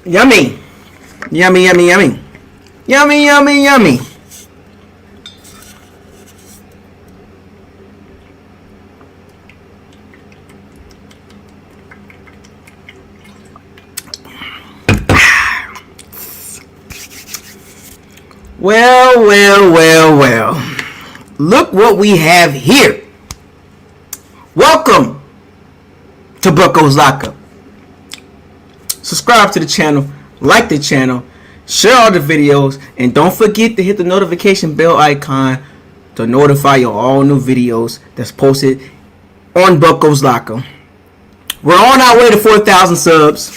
Yummy. Yummy, yummy, yummy. Yummy, yummy, yummy. Well. Look what we have here. Welcome to Bucos Lockup. Subscribe to the channel, like the channel, share all the videos, and don't forget to hit the notification bell icon to notify you all new videos that's posted on Bucos Lockup. We're on our way to 4,000 subs.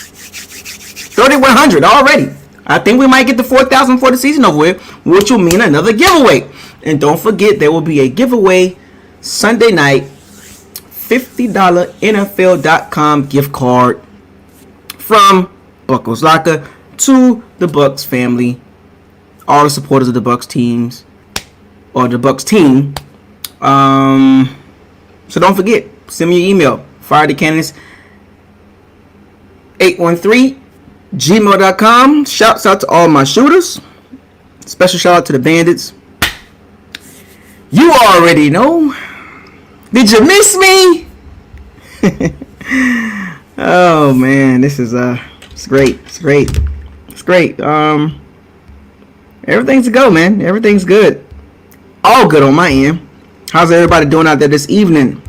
3,100 already. I think we might get to 4,000 for the season over with, which will mean another giveaway. And don't forget, there will be a giveaway Sunday night, $50 NFL.com gift card from Bucos Locker to the Bucs family, all the supporters of the Bucs teams, or the Bucs team. So don't forget, send me your email, firethecannons813gmail.com. Shouts out to all my shooters. Special shout out to the Bandits. You already know. Did you miss me? Oh man, this is it's great. Everything's a go, man. Everything's good. All good on my end. How's everybody doing out there this evening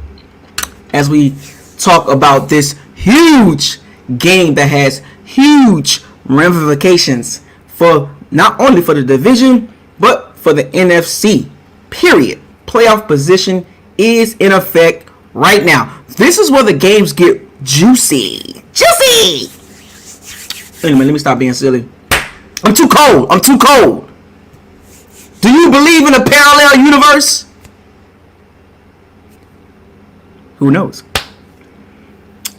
as we talk about this huge game that has huge ramifications for not only for the division but for the NFC. Period. Playoff position is in effect right now. This is where the games get juicy. Anyway, let me stop being silly. I'm too cold. Do you believe in a parallel universe? Who knows?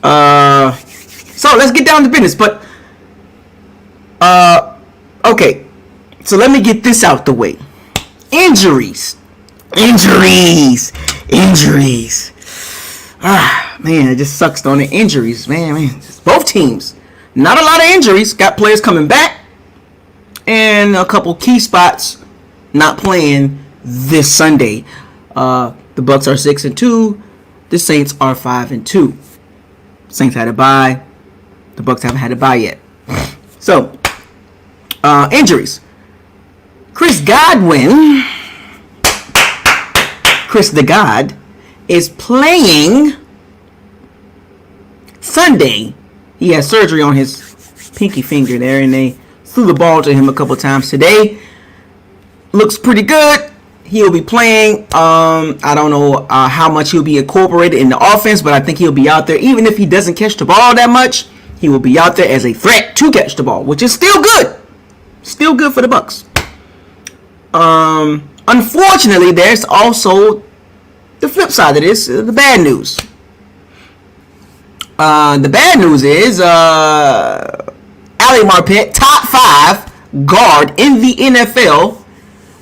So let's get down to business. But okay. So let me get this out the way. Injuries. Man, it just sucks on the injuries, man. Both teams, not a lot of injuries. Got players coming back, and a couple key spots not playing this Sunday. The Bucs are 6-2. The Saints are 5-2. Saints had a bye. The Bucs haven't had a bye yet. So, injuries. Chris the God is playing Sunday. He had surgery on his pinky finger there, and they threw the ball to him a couple times today. Looks pretty good. He'll be playing. I don't know how much he'll be incorporated in the offense, but I think he'll be out there. Even if he doesn't catch the ball that much, he will be out there as a threat to catch the ball, which is still good. Still good for the Bucs. Unfortunately, there's also the flip side of this, the bad news. The bad news is Ali Marpet, top 5 guard in the NFL,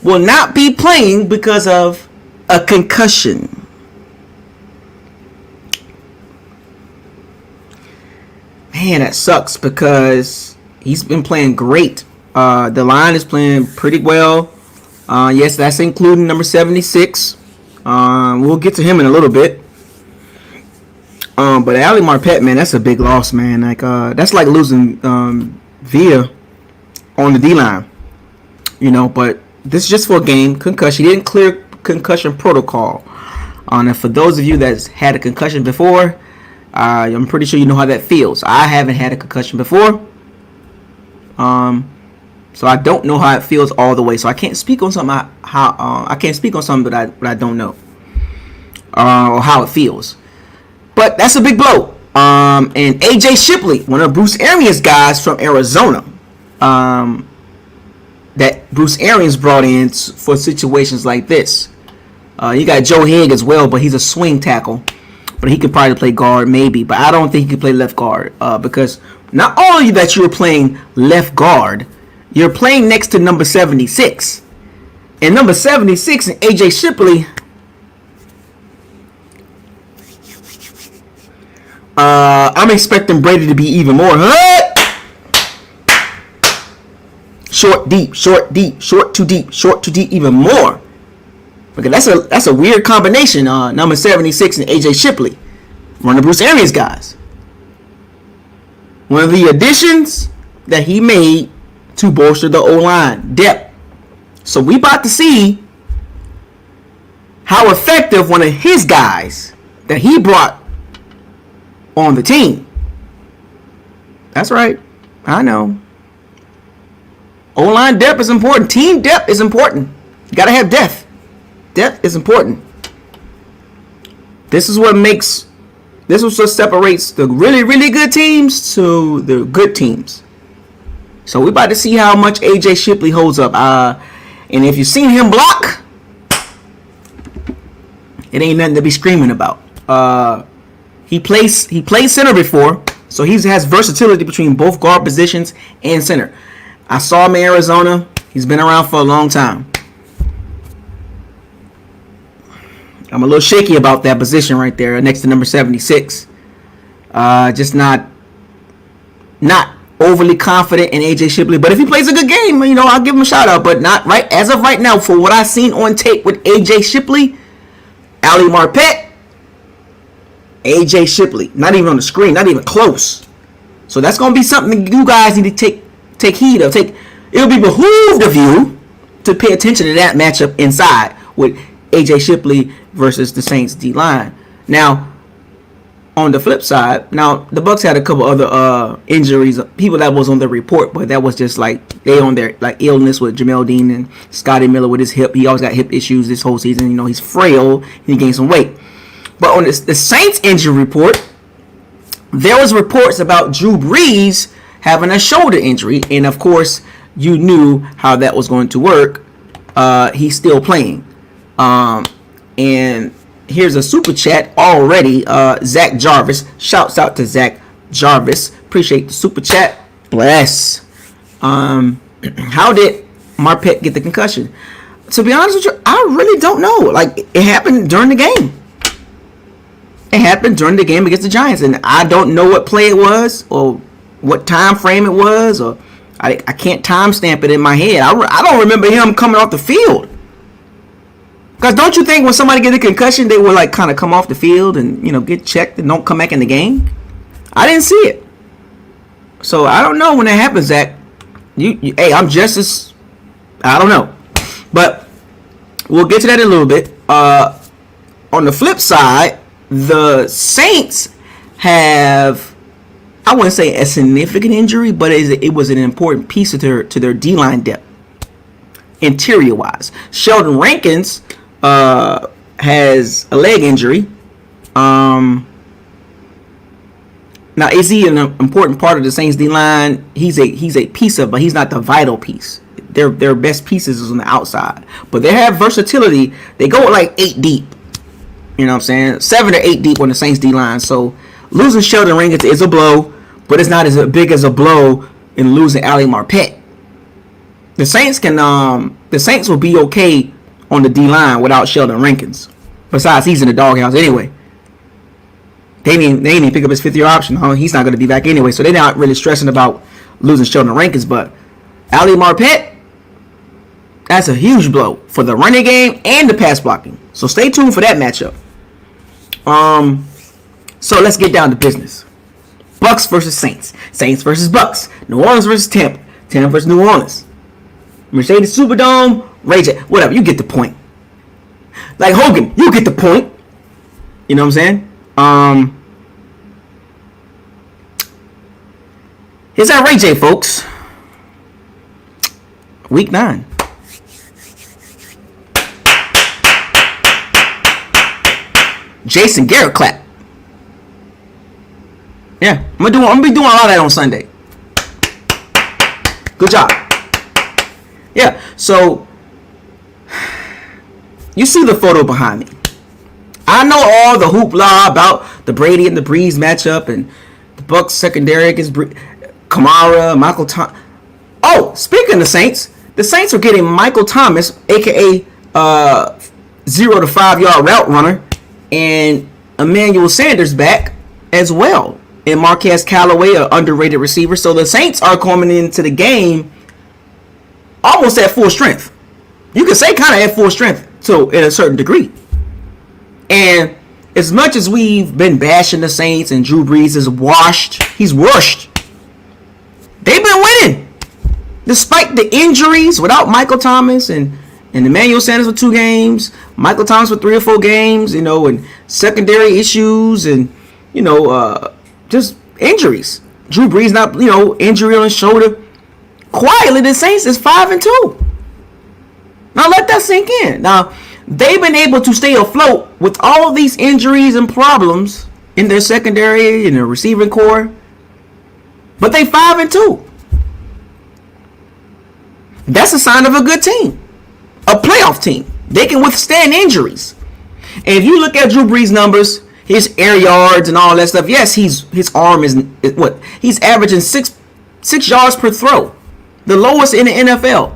will not be playing because of a concussion. Man, that sucks because he's been playing great. The line is playing pretty well. Yes, that's including number 76. We'll get to him in a little bit. But Ali Marpet, man, that's a big loss, man. Like that's like losing Villa on the D-line. You know, but this is just for a game. Concussion. He didn't clear concussion protocol. And for those of you that's had a concussion before, I'm pretty sure you know how that feels. I haven't had a concussion before. So I don't know how it feels all the way. So I can't speak on something I can't speak on something that I don't know, or how it feels. But that's a big blow. And AJ Shipley, one of Bruce Arians' guys from Arizona, that Bruce Arians brought in for situations like this. You got Joe Haig as well, but he's a swing tackle. But he could probably play guard, maybe. But I don't think he could play left guard, because not only that you're playing left guard, you're playing next to number 76. And number 76 and AJ Shipley, I'm expecting Brady to be even more hurt. short, deep, short, deep, short, too deep, short, too deep, even more. Because that's a weird combination. Number 76 and AJ Shipley, one of Bruce Arians guys. One of the additions that he made to bolster the O-line depth. So we about to see how effective one of his guys that he brought on the team. That's right. I know. O-line depth is important. Team depth is important. You got to have depth. Depth is important. This is what separates the really, really good teams to the good teams. So we're about to see how much AJ Shipley holds up. And if you've seen him block, it ain't nothing to be screaming about. He played center before, so he has versatility between both guard positions and center. I saw him in Arizona. He's been around for a long time. I'm a little shaky about that position right there next to number 76. Just not overly confident in AJ Shipley. But if he plays a good game, I'll give him a shout out. But not right as of right now, for what I've seen on tape with AJ Shipley, Ali Marpet, AJ Shipley, not even on the screen, not even close. So that's gonna be something you guys need to take heed of. It'll be behooved of you to pay attention to that matchup inside with AJ Shipley versus the Saints D line. Now, on the flip side, the Bucs had a couple other injuries, people that was on the report, but that was just like they on their like illness with Jamel Dean and Scotty Miller with his hip. He always got hip issues this whole season. He's frail. He gained some weight. But on the Saints injury report, there was reports about Drew Brees having a shoulder injury, and of course, you knew how that was going to work. He's still playing. And here's a super chat already. Zach Jarvis. Shouts out to Zach Jarvis. Appreciate the super chat. Bless. How did Marpet get the concussion? To be honest with you, I really don't know. Like, it happened during the game. It happened during the game against the Giants. And I don't know what play it was or what time frame it was. Or I can't timestamp it in my head. I don't remember him coming off the field. Because don't you think when somebody gets a concussion, they will like kind of come off the field and get checked and don't come back in the game? I didn't see it, so I don't know when that happens. Zach, hey, I'm just as I don't know, but we'll get to that in a little bit. On the flip side, the Saints have, I wouldn't say a significant injury, but it was an important piece of their D-line depth, interior wise. Sheldon Rankins has a leg injury. Now, is he an important part of the Saints D line? He's a piece of, but he's not the vital piece. Their best pieces is on the outside, but they have versatility. They go like 8 deep. You know what I'm saying? 7 or 8 deep on the Saints D line. So losing Sheldon Rankins is a blow, but it's not as big as a blow in losing Ali Marpet. The Saints will be okay on the D-line without Sheldon Rankins. Besides, he's in the doghouse anyway. They didn't even pick up his 5th-year option. He's not going to be back anyway, so they're not really stressing about losing Sheldon Rankins. But Ali Marpet, that's a huge blow for the running game and the pass blocking. So stay tuned for that matchup. So let's get down to business. Bucs versus Saints. Saints versus Bucs. New Orleans versus Tampa. Tampa versus New Orleans. Mercedes Superdome, Ray J, whatever, you get the point. Like Hogan, you get the point. You know what I'm saying? Here's our Ray J, folks. Week 9. Jason Garrett clap. Yeah, I'm gonna be doing a lot of that on Sunday. Good job. Yeah, so you see the photo behind me. I know all the hoopla about the Brady and the Breeze matchup and the Bucs secondary against Kamara, Michael Thomas. Oh, speaking of the Saints are getting Michael Thomas, aka 0 to 5 yard route runner, and Emmanuel Sanders back as well, and Marquez Callaway, an underrated receiver. So the Saints are coming into the game almost at full strength. You could say kind of at full strength, so in a certain degree. And as much as we've been bashing the Saints and Drew Brees is washed, he's washed. They've been winning. Despite the injuries, without Michael Thomas and Emmanuel Sanders for 2 games, Michael Thomas for 3 or 4 games, and secondary issues and, just injuries. Drew Brees not, injury on his shoulder. Quietly, the Saints is 5-2. Now let that sink in. Now, they've been able to stay afloat with all of these injuries and problems in their secondary and their receiving core. But they 5-2. That's a sign of a good team. A playoff team. They can withstand injuries. And if you look at Drew Brees' numbers, his air yards and all that stuff, yes, his arm is what? He's averaging 6 yards per throw. The lowest in the NFL.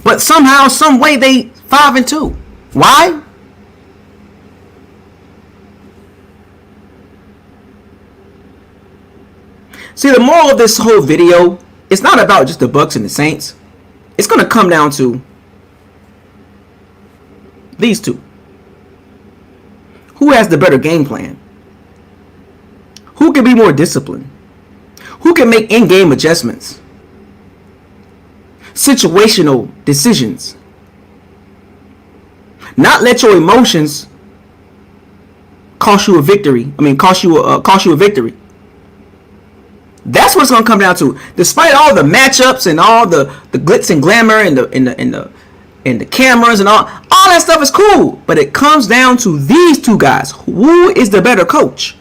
But somehow, some way, they 5-2. Why? See, the moral of this whole video, it's not about just the Bucs and the Saints. It's going to come down to these two. Who has the better game plan? Who can be more disciplined? Who can make in-game adjustments? Situational decisions. Not let your emotions cost you a victory. Cost you a victory. That's what it's gonna come down to. Despite all the matchups and all the glitz and glamour and the cameras and all that stuff is cool. But it comes down to these two guys. Who is the better coach?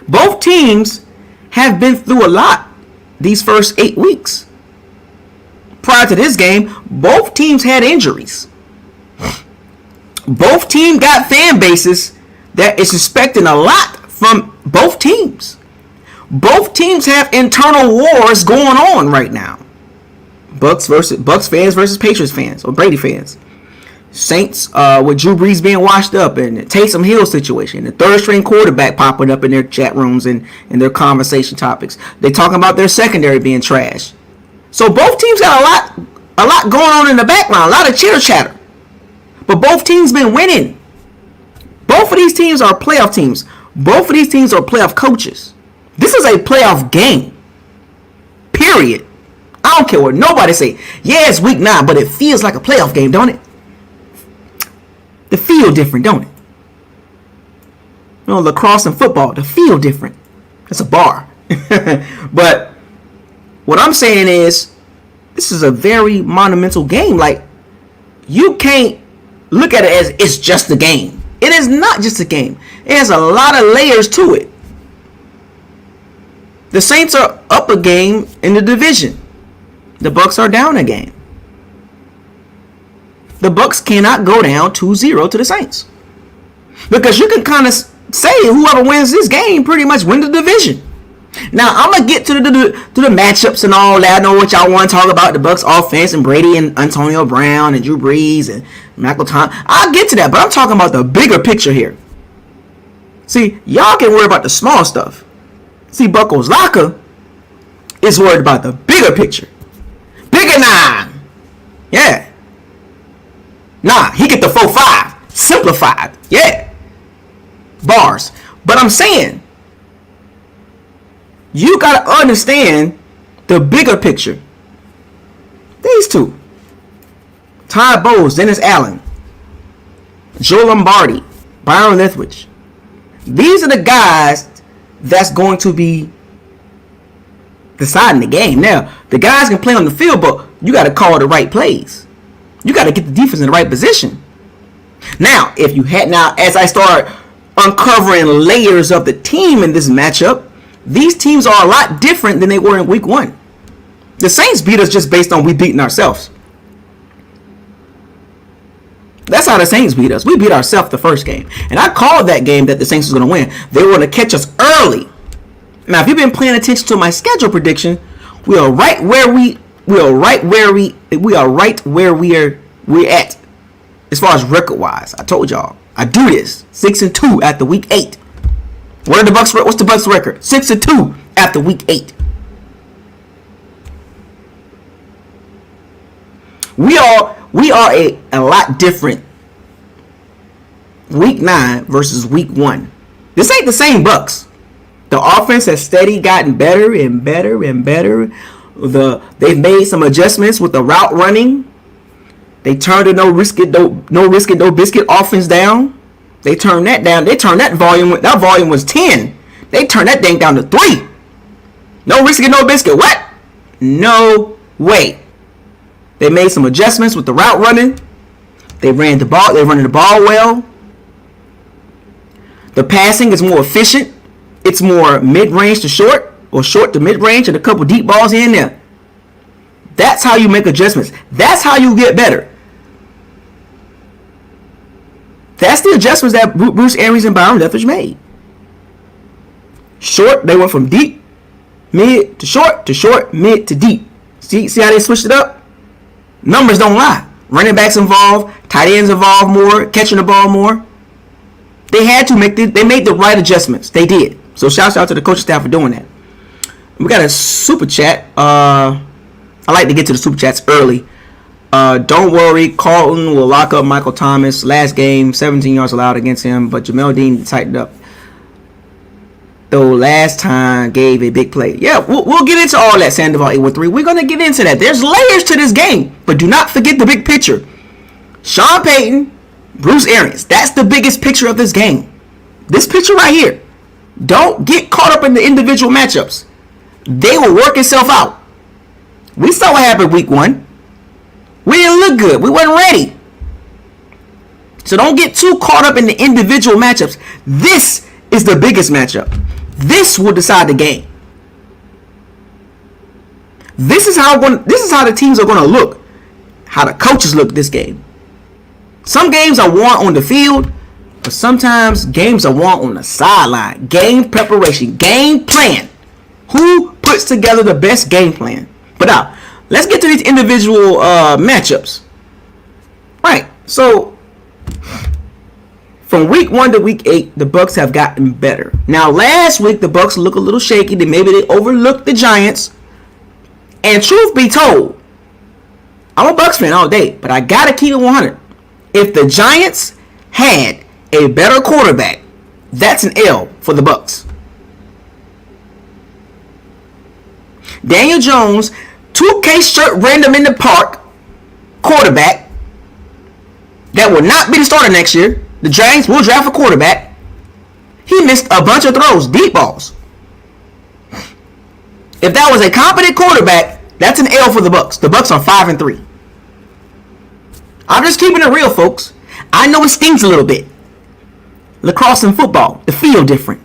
Both teams have been through a lot these first 8 weeks. Prior to this game, both teams had injuries. Both teams got fan bases that is expecting a lot from both teams. Both teams have internal wars going on right now. Bucs fans versus Patriots fans or Brady fans. Saints with Drew Brees being washed up and the Taysom Hill situation, the third string quarterback popping up in their chat rooms and their conversation topics. They talking about their secondary being trash. So both teams got a lot going on in the background, a lot of chitter chatter. But both teams been winning. Both of these teams are playoff teams. Both of these teams are playoff coaches. This is a playoff game. Period. I don't care what nobody say. Yeah, it's week 9, but it feels like a playoff game, don't it? The feel different, don't it? Lacrosse and football, the feel different. It's a bar. But what I'm saying is, this is a very monumental game. Like, you can't look at it as it's just a game. It is not just a game. It has a lot of layers to it. The Saints are up a game in the division. The Bucs are down a game. The Bucs cannot go down 2-0 to the Saints. Because you can kind of say whoever wins this game pretty much win the division. Now, I'm going to get to the matchups and all that. I know what y'all want to talk about. The Bucs offense and Brady and Antonio Brown and Drew Brees and Michael Thomas. I'll get to that, but I'm talking about the bigger picture here. See, y'all can worry about the small stuff. See, Buckles Locker is worried about the bigger picture. Bigger 9. Yeah. Nah, he get the 4-5. Simplified. Yeah. Bars. But I'm saying, you got to understand the bigger picture. These two. Todd Bowles, Dennis Allen, Joe Lombardi, Byron Leftwich. These are the guys that's going to be deciding the game. Now, the guys can play on the field, but you got to call the right plays. You got to get the defense in the right position. Now, as I start uncovering layers of the team in this matchup, these teams are a lot different than they were in week 1. The Saints beat us just based on we beating ourselves. That's how the Saints beat us. We beat ourselves the first game. And I called that game that the Saints was going to win. They were going to catch us early. Now, if you've been paying attention to my schedule prediction, we are right where we're at as far as record wise. I told y'all, I do this 6-2 after week 8. What's the Bucs record? 6-2 after week 8. We are a lot different. Week 9 versus week 1. This ain't the same Bucs. The offense has steady gotten better and better and better. They've made some adjustments with the route running. They turned the no risk it, no biscuit offense down. They turned that down. They turned that volume. That volume was 10. They turned that thing down to 3. No risk it, no biscuit. What? No way. They made some adjustments with the route running. They ran the ball. They're running the ball well. The passing is more efficient. It's more mid-range to short, or short to mid-range, and a couple deep balls in there. That's how you make adjustments. That's how you get better. That's the adjustments that Bruce Arians and Byron Leftwich made. Short, they went from deep, mid to short, mid to deep. See how they switched it up? Numbers don't lie. Running backs involved, tight ends involved more, catching the ball more. They had to they made the right adjustments. They did. So shout out to the coaching staff for doing that. We got a super chat. I like to get to the super chats early. Don't worry, Carlton will lock up Michael Thomas. Last game, 17 yards allowed against him, but Jamel Dean tightened up. Though last time gave a big play. Yeah, we'll get into all that, Sandoval 813. We're going to get into that. There's layers to this game, but do not forget the big picture. Sean Payton, Bruce Arians. That's the biggest picture of this game. This picture right here. Don't get caught up in the individual matchups. They will work itself out. We saw what happened week 1. We didn't look good. We weren't ready. So don't get too caught up in the individual matchups. This is the biggest matchup. This will decide the game. This is how the teams are going to look. How the coaches look this game. Some games are won on the field, but sometimes games are won on the sideline. Game preparation, game plan. Who puts together the best game plan? But now, let's get to these individual matchups. Right. So, from week 1 to week 8, the Bucs have gotten better. Now, last week the Bucs look a little shaky. Maybe they overlooked the Giants. And truth be told, I'm a Bucs fan all day, but I gotta keep it 100. If the Giants had a better quarterback, that's an L for the Bucs. Daniel Jones, 2K shirt random in the park quarterback that will not be the starter next year. The Giants will draft a quarterback. He missed a bunch of throws, deep balls. If that was a competent quarterback, that's an L for the Bucs. The Bucs are 5-3. I'm just keeping it real, folks. I know it stings a little bit. Lacrosse and football, the field different.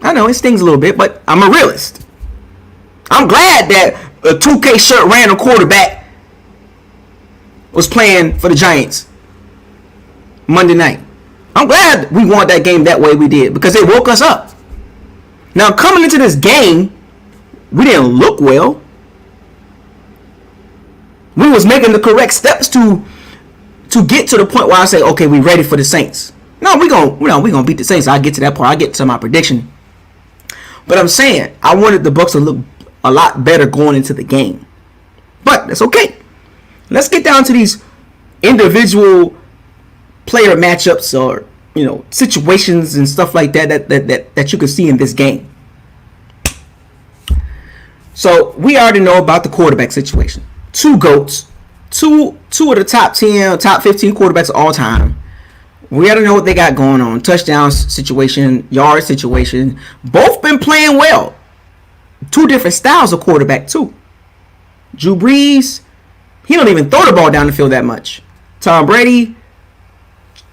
I know it stings a little bit, but I'm a realist. I'm glad that a 2K shirt random quarterback was playing for the Giants Monday night. I'm glad we won that game that way we did, because it woke us up. Now, coming into this game, we didn't look well. We was making the correct steps to get to the point where I say, okay, we ready for the Saints. No, we gonna beat the Saints. I'll get to that part. I'll get to my prediction. But I'm saying I wanted the Bucs to look a lot better going into the game. But that's okay. Let's get down to these individual player matchups, or situations and stuff like that you can see in this game. So we already know about the quarterback situation. Two GOATs, two of the top 10, top 15 quarterbacks of all time. We already know what they got going on. Touchdown situation, yard situation. Both been playing well. Two different styles of quarterback too. Drew Brees, he don't even throw the ball down the field that much. Tom Brady,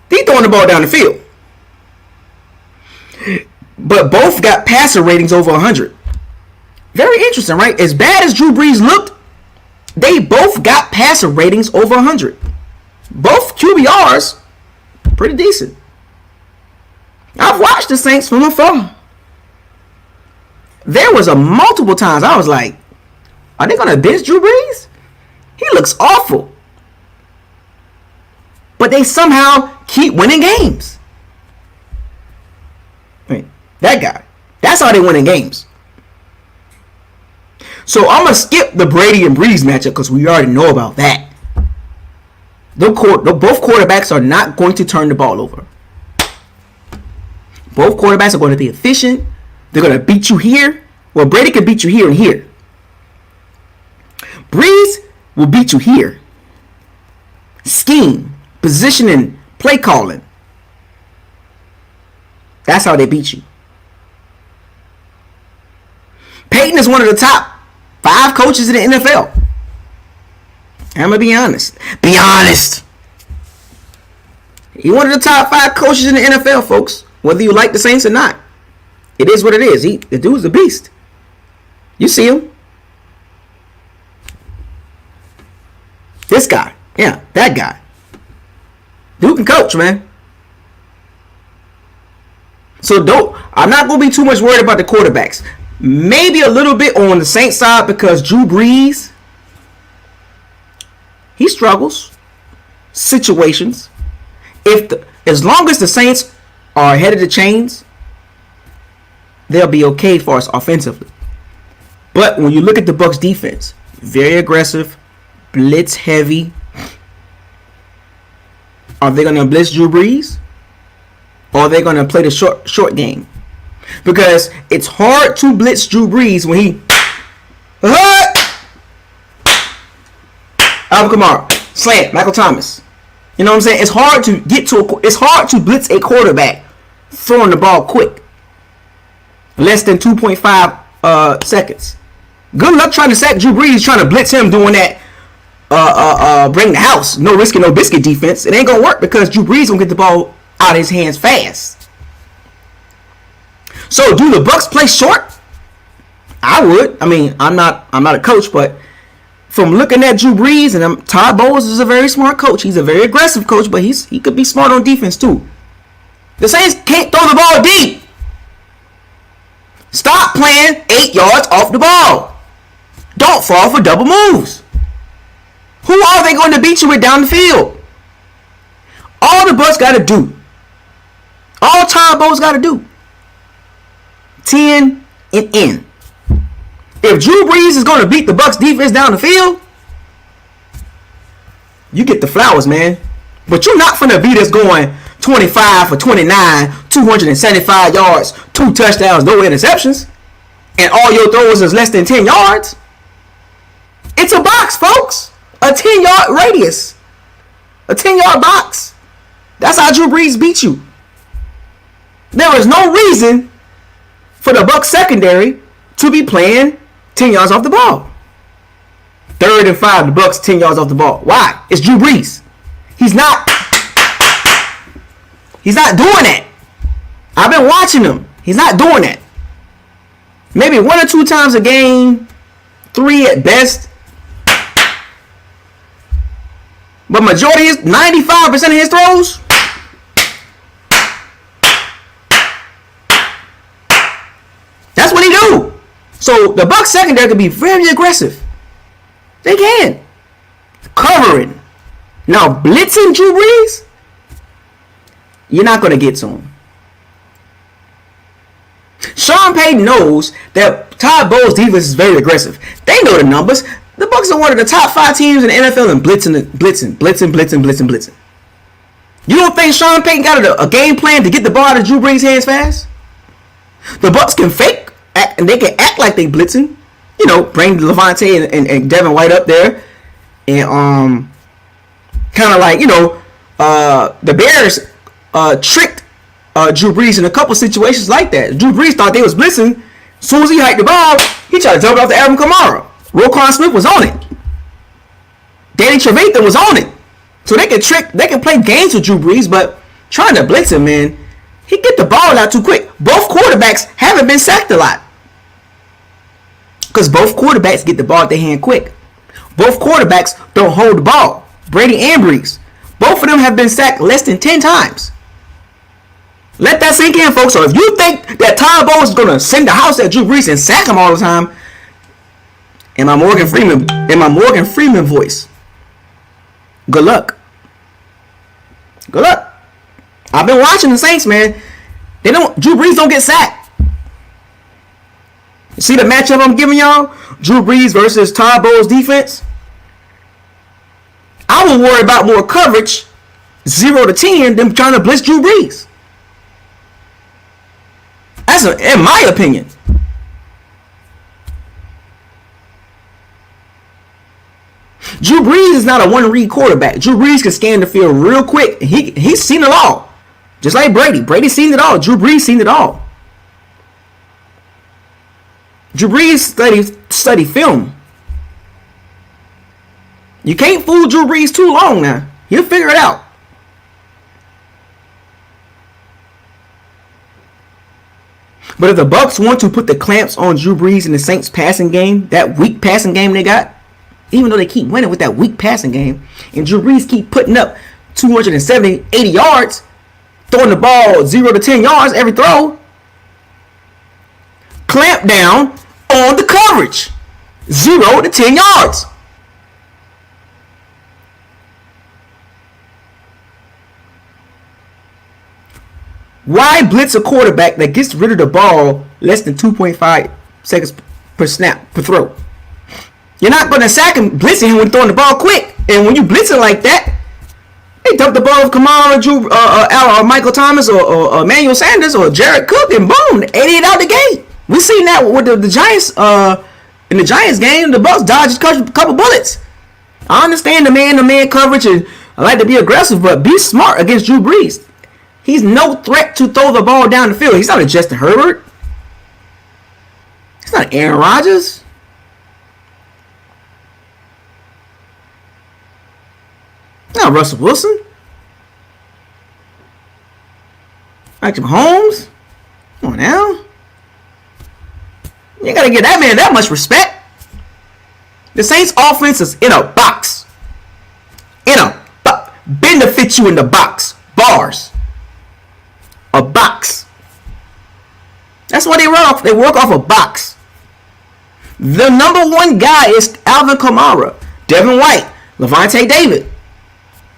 he throwing the ball down the field. But both got passer ratings over 100. Very interesting, right? As bad as Drew Brees looked, they both got passer ratings over 100. Both QBRs, pretty decent. I've watched the Saints from afar. There was a multiple times I was like, are they going to bench Drew Brees? He looks awful. But they somehow keep winning games. I mean, that guy. That's how they win in games. So I'm gonna skip the Brady and Breeze matchup because we already know about that. Both quarterbacks are not going to turn the ball over. Both quarterbacks are going to be efficient. They're going to beat you here. Well, Brady can beat you here and here. Breeze will beat you here. Scheme, positioning, play calling. That's how they beat you. Peyton is one of the top 5 coaches in the NFL. I'm going to be honest. Be honest. He's one of the top 5 coaches in the NFL, folks. Whether you like the Saints or not. It is what it is. The dude's a beast. You see him. This guy. Yeah, that guy. Dude can coach, man. So I'm not going to be too much worried about the quarterbacks. Maybe a little bit on the Saints side because Drew Brees, he struggles. Situations. As long as the Saints are ahead of the chains, they'll be okay for us offensively. But when you look at the Bucs defense, very aggressive, blitz heavy. Are they going to blitz Drew Brees? Or are they going to play the short game? Because it's hard to blitz Drew Brees when he Alvin Kamara, slant, Michael Thomas. You know what I'm saying? It's hard to blitz a quarterback throwing the ball quick. Less than 2.5 seconds. Good luck trying to sack Drew Brees, trying to blitz him doing that bring the house, no risk and no biscuit defense. It ain't gonna work because Drew Brees gonna get the ball out of his hands fast. So do the Bucs play short? I would. I mean, I'm not a coach, but from looking at Drew Brees, and Todd Bowles is a very smart coach. He's a very aggressive coach, but he could be smart on defense too. The Saints can't throw the ball deep. Stop playing 8 yards off the ball. Don't fall for double moves. Who are they going to beat you with down the field? All the Bucs got to do, all Todd Bowles got to do, 10 and in. If Drew Brees is going to beat the Bucs defense down the field, you get the flowers, man. But you're not finna beat us going 25 for 29, 275 yards, 2 touchdowns, no interceptions, and all your throws is less than 10 yards. It's a box, folks. A 10-yard radius. A 10-yard box. That's how Drew Brees beat you. There is no reason for the Bucs secondary to be playing 10 yards off the ball. 3rd and 5, the Bucs 10 yards off the ball. Why? It's Drew Brees. He's not doing that. I've been watching him. He's not doing that. Maybe 1 or 2 times a game, 3 at best. But majority is 95% of his throws. That's what he do. So the Bucs secondary can be very aggressive. They can. Covering. Now blitzing Drew Brees, you're not going to get to him. Sean Payton knows that Todd Bowles' defense is very aggressive. They know the numbers. The Bucs are one of the top 5 teams in the NFL in blitzing. You don't think Sean Payton got a game plan to get the ball out of Drew Brees' hands fast? The Bucs can fake, and they can act like they blitzing. You know, bring Levante and Devin White up there, and kind of like, you know, the Bears tricked Drew Brees in a couple situations like that. Drew Brees thought they was blitzing. As soon as he hiked the ball, he tried to dump it off to Alvin Kamara. Roquan Smith was on it. Danny Trevathan was on it. So they can play games with Drew Brees, but trying to blitz him, man, he get the ball out too quick. Both quarterbacks haven't been sacked a lot. Because both quarterbacks get the ball at their hand quick. Both quarterbacks don't hold the ball. Brady and Brees. Both of them have been sacked less than 10 times. Let that sink in, folks. So if you think that Todd Bowles is going to send the house at Drew Brees and sack him all the time, in my Morgan Freeman voice, good luck. Good luck. I've been watching the Saints, man. Drew Brees don't get sacked. See the matchup I'm giving y'all? Drew Brees versus Todd Bowles defense. I would worry about more coverage, 0 to 10, than trying to blitz Drew Brees. That's in my opinion. Drew Brees is not a one-read quarterback. Drew Brees can scan the field real quick. He's seen it all. Just like Brady. Brady's seen it all. Drew Brees seen it all. Drew Brees study film. You can't fool Drew Brees too long now. He'll figure it out. But if the Bucs want to put the clamps on Drew Brees in the Saints passing game, that weak passing game they got, even though they keep winning with that weak passing game, and Drew Brees keep putting up 270, 80 yards, throwing the ball 0 to 10 yards every throw, clamp down on the coverage, 0 to 10 yards. Why blitz a quarterback that gets rid of the ball less than 2.5 seconds per snap per throw? You're not going to sack him blitzing him when throwing the ball quick. And when you blitz it like that, they dump the ball of Kamara, or Michael Thomas, or Emmanuel Sanders, or Jared Cook, and boom, 88 out the gate. We seen that with the Giants in the Giants game. The Bucs dodged a couple bullets. I understand the man-to-man coverage, and I like to be aggressive, but be smart against Drew Brees. He's no threat to throw the ball down the field. He's not a Justin Herbert. He's not Aaron Rodgers. Not Russell Wilson. Patrick Mahomes. Come on now. You gotta give that man that much respect. The Saints offense is in a box. Bender fits you in the box. Bars. A box. That's why they run off. They work off a box. The number one guy is Alvin Kamara, Devin White, Levante David,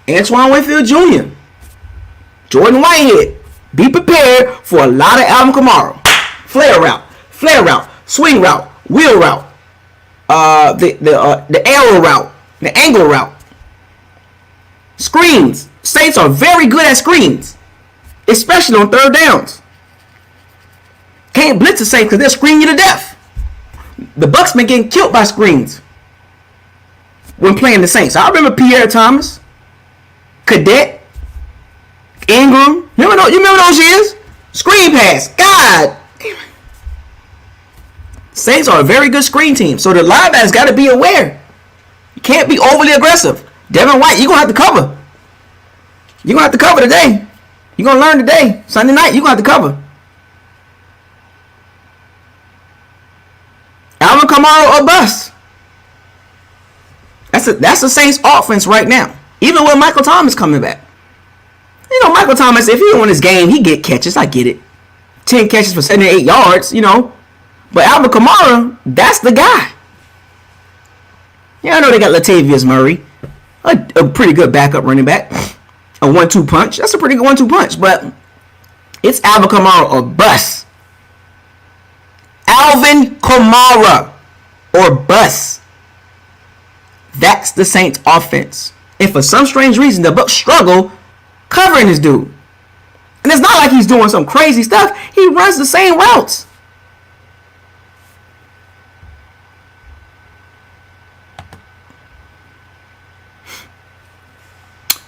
Antoine Winfield Jr., Jordan Whitehead. Be prepared for a lot of Alvin Kamara. Flare route, swing route, wheel route, the arrow route, the angle route. Screens. Saints are very good at screens, especially on third downs. Can't blitz the Saints because they'll screen you to death. The Bucs been getting killed by screens when playing the Saints. I remember Pierre Thomas, Cadet, Ingram. You remember those years? Screen pass. God. Saints are a very good screen team, so the linebackers got to be aware. You can't be overly aggressive. Devin White, you're going to have to cover. You're going to have to cover today. You're going to learn today. Sunday night, you're going to have to cover. Alvin Kamara or bust. That's the Saints offense right now. Even with Michael Thomas coming back. You know, Michael Thomas, if he on his game, he get catches. I get it. 10 catches for 78 yards, you know. But Alvin Kamara, that's the guy. Yeah, I know they got Latavius Murray. A pretty good backup running back. A 1-2 punch. That's a pretty good 1-2 punch. But it's Alvin Kamara or bust. Alvin Kamara or bust. That's the Saints offense. And for some strange reason, the Bucs struggle covering this dude. And it's not like he's doing some crazy stuff. He runs the same routes.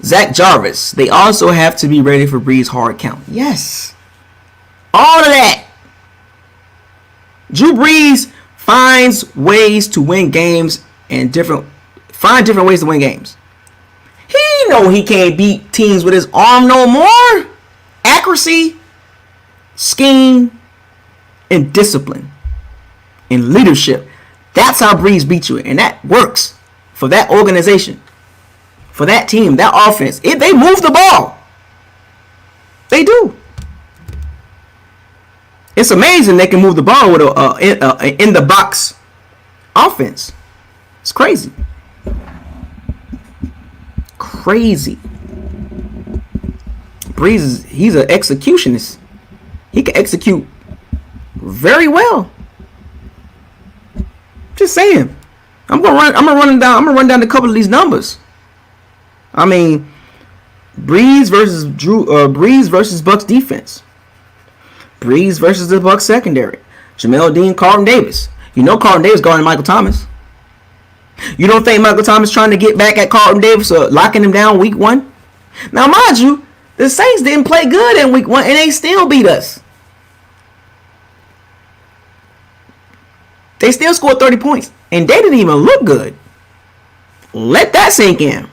Zach Jarvis. They also have to be ready for Brees' hard count. Yes. All of that. Drew Brees finds ways to win games and different ways to win games. He know he can't beat teams with his arm no more. Accuracy, scheme, and discipline, and leadership. That's how Brees beat you, and that works for that organization, for that team, that offense. If they move the ball, they do. It's amazing they can move the ball with a in the box offense. It's crazy. Crazy. Brees, he's an executionist. He can execute very well. Just saying. I'm gonna run down a couple of these numbers. I mean, Breeze versus Bucs defense. Breeze versus the Bucs secondary. Jamel Dean, Carlton Davis. You know Carlton Davis guarding Michael Thomas. You don't think Michael Thomas trying to get back at Carlton Davis or locking him down week 1? Now, mind you, the Saints didn't play good in week 1 and they still beat us. They still scored 30 points and they didn't even look good. Let that sink in.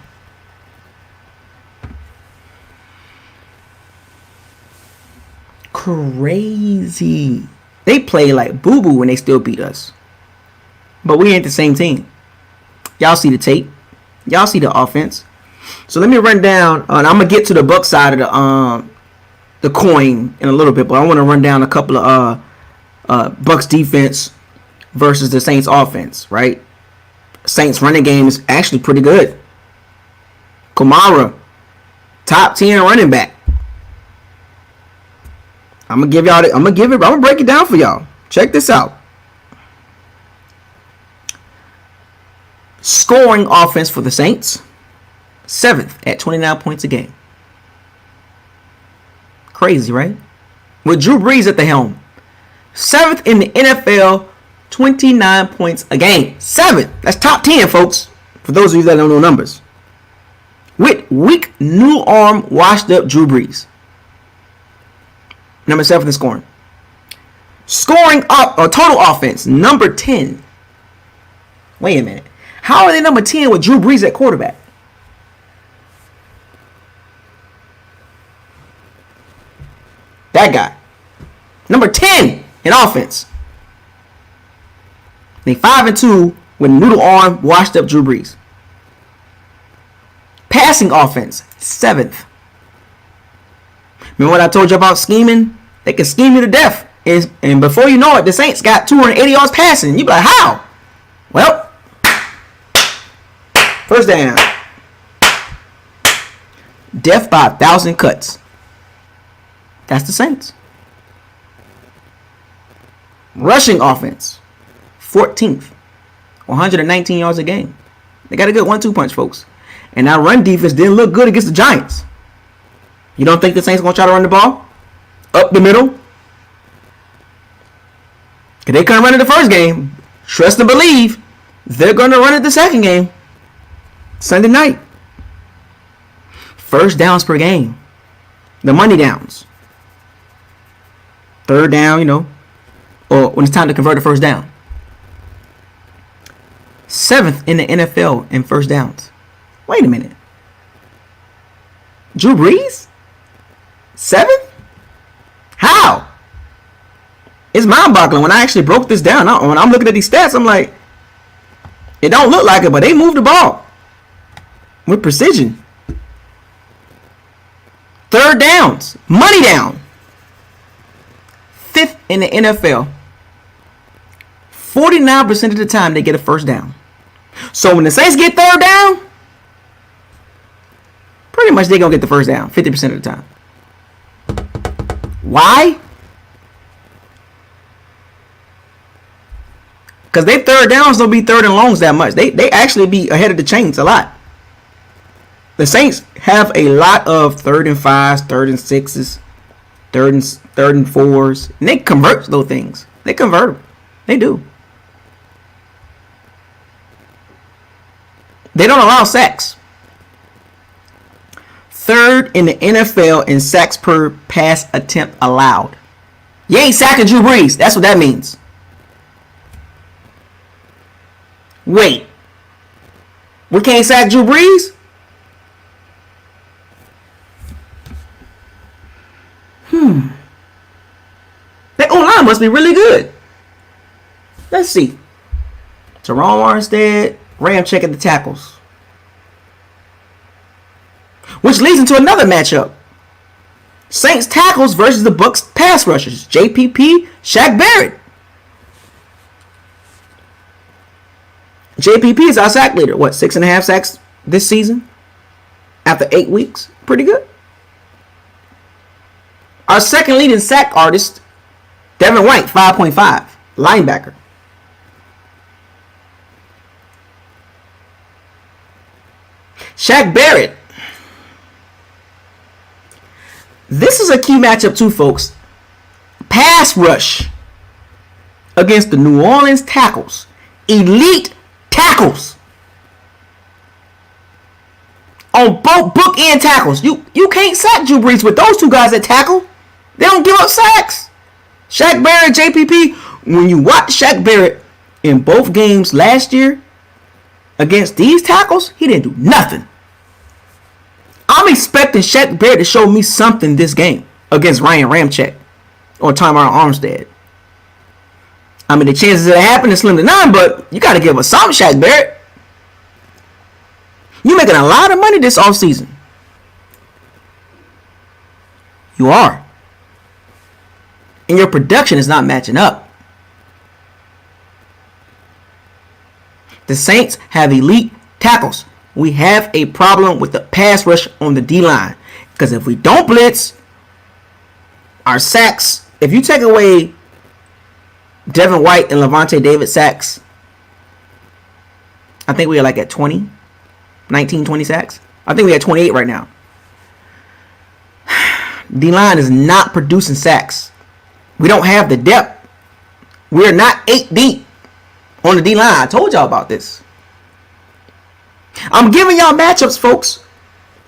Crazy. They play like boo-boo when they still beat us. But we ain't the same team. Y'all see the tape. Y'all see the offense. So let me run down, and I'm going to get to the Bucs side of the coin in a little bit, but I want to run down a couple of Bucs defense versus the Saints offense, right? Saints running game is actually pretty good. Kamara, top 10 running back. I'm gonna break it down for y'all. Check this out. Scoring offense for the Saints, 7th at 29 points a game. Crazy, right? With Drew Brees at the helm, 7th in the NFL, 29 points a game. 7th. That's top 10, folks. For those of you that don't know numbers. With weak, new arm, washed up Drew Brees. Number 7th in scoring. Scoring up or total offense, number 10. Wait a minute. How are they number 10 with Drew Brees at quarterback? That guy. Number 10 in offense. They 5-2 with noodle arm, washed up Drew Brees. Passing offense, 7th. Remember what I told you about scheming? They can scheme you to death. And before you know it, the Saints got 280 yards passing. You be like, how? Well, first down. Death by 1,000 cuts. That's the Saints. Rushing offense, 14th. 119 yards a game. They got a good 1-2 punch, folks. And that run defense didn't look good against the Giants. You don't think the Saints going to try to run the ball? Up the middle? Because they couldn't run it the first game. Trust and believe they're going to run it the second game. Sunday night. First downs per game. The money downs. Third down, or when it's time to convert a first down. 7th in the NFL in first downs. Wait a minute. Drew Brees? 7th? How? It's mind-boggling. When I actually broke this down, when I'm looking at these stats, I'm like, it don't look like it, but they moved the ball with precision. Third downs, money down. 5th in the NFL. 49% of the time they get a first down. So when the Saints get third down, pretty much they're going to get the first down 50% of the time. Why? Because they third downs don't be third and longs that much. They actually be ahead of the chains a lot. The Saints have a lot of 3rd and 5s, 3rd and 6s, 3rd and 4s. And they convert those things. They convert them. They do. They don't allow sacks. 3rd in the NFL in sacks per pass attempt allowed. You ain't sacking Drew Brees. That's what that means. Wait. We can't sack Drew Brees? That O-line must be really good. Let's see. Teron Armstead, Ramczyk at the tackles. Which leads into another matchup. Saints tackles versus the Bucs pass rushers. JPP, Shaq Barrett. JPP is our sack leader. 6.5 sacks this season? After 8 weeks? Pretty good. Our second leading sack artist, Devin White, 5.5. Linebacker. Shaq Barrett. This is a key matchup too, folks. Pass rush against the New Orleans tackles. Elite tackles. On both bookend tackles. You can't sack Drew Brees with those two guys that tackle. They don't give up sacks. Shaq Barrett, JPP. When you watch Shaq Barrett in both games last year against these tackles, he didn't do nothing. I'm expecting Shaq Barrett to show me something this game against Ryan Ramczyk or Tamar Armstead. I mean, the chances of it happening is slim to none, but you got to give us something, Shaq Barrett. You're making a lot of money this offseason. You are. And your production is not matching up. The Saints have elite tackles. We have a problem with the pass rush on the D-line. Because if we don't blitz, our sacks, if you take away Devin White and Levante David sacks, I think we are like at 20, 19, 20 sacks. I think we're at 28 right now. D-line is not producing sacks. We don't have the depth. We're not 8 deep on the D-line. I told y'all about this. I'm giving y'all matchups, folks.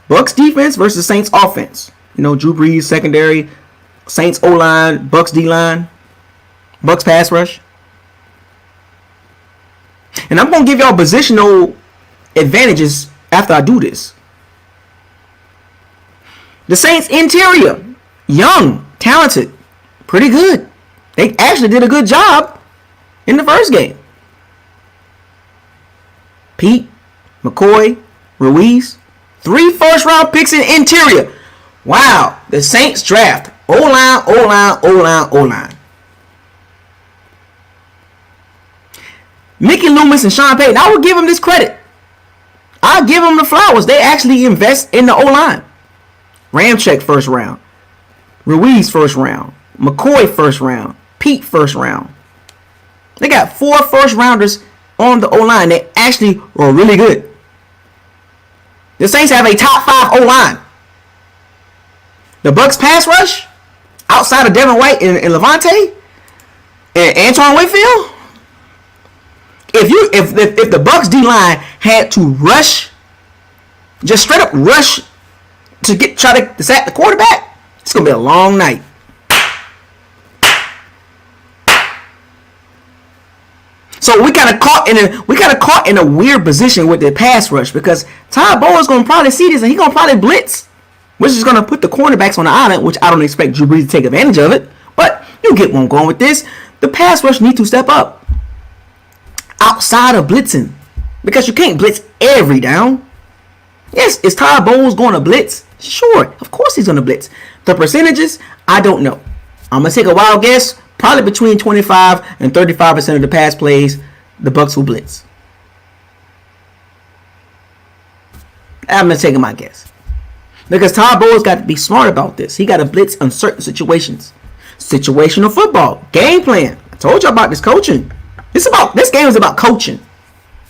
Bucs defense versus Saints offense. You know, Drew Brees secondary, Saints O-line, Bucs D-line, Bucs pass rush. And I'm going to give y'all positional advantages after I do this. The Saints interior, young, talented, pretty good. They actually did a good job in the first game. Pete, McCoy, Ruiz, 3 first-round picks in interior. Wow, the Saints draft O-line, O-line, O-line, O-line. Mickey Loomis and Sean Payton, I will give them this credit. I'll give them the flowers. They actually invest in the O-line. Ramczyk first round. Ruiz first round. McCoy first round. Pete first round. They got 4 first-rounders on the O-line. They actually were really good. The Saints have a top 5 O-line. The Bucs pass rush, outside of Devin White and Levante and Antoine Whitfield, if the Bucs D-line had to rush, just straight up rush to try to sack the quarterback, it's gonna be a long night. So we got caught in a weird position with the pass rush because Todd Bowles gonna probably see this and he gonna probably blitz, which is gonna put the cornerbacks on the island, which I don't expect Drew Brees to take advantage of it. But you get where I'm going with this. The pass rush need to step up outside of blitzing because you can't blitz every down. Yes, is Todd Bowles going to blitz? Sure, of course he's going to blitz. The percentages, I don't know. I'm going to take a wild guess. Probably between 25 and 35% of the pass plays, the Bucs will blitz. I'm going to take my guess. Because Todd Bowles got to be smart about this. He got to blitz on certain situations. Situational football. Game plan. I told you about this coaching. This game is about coaching.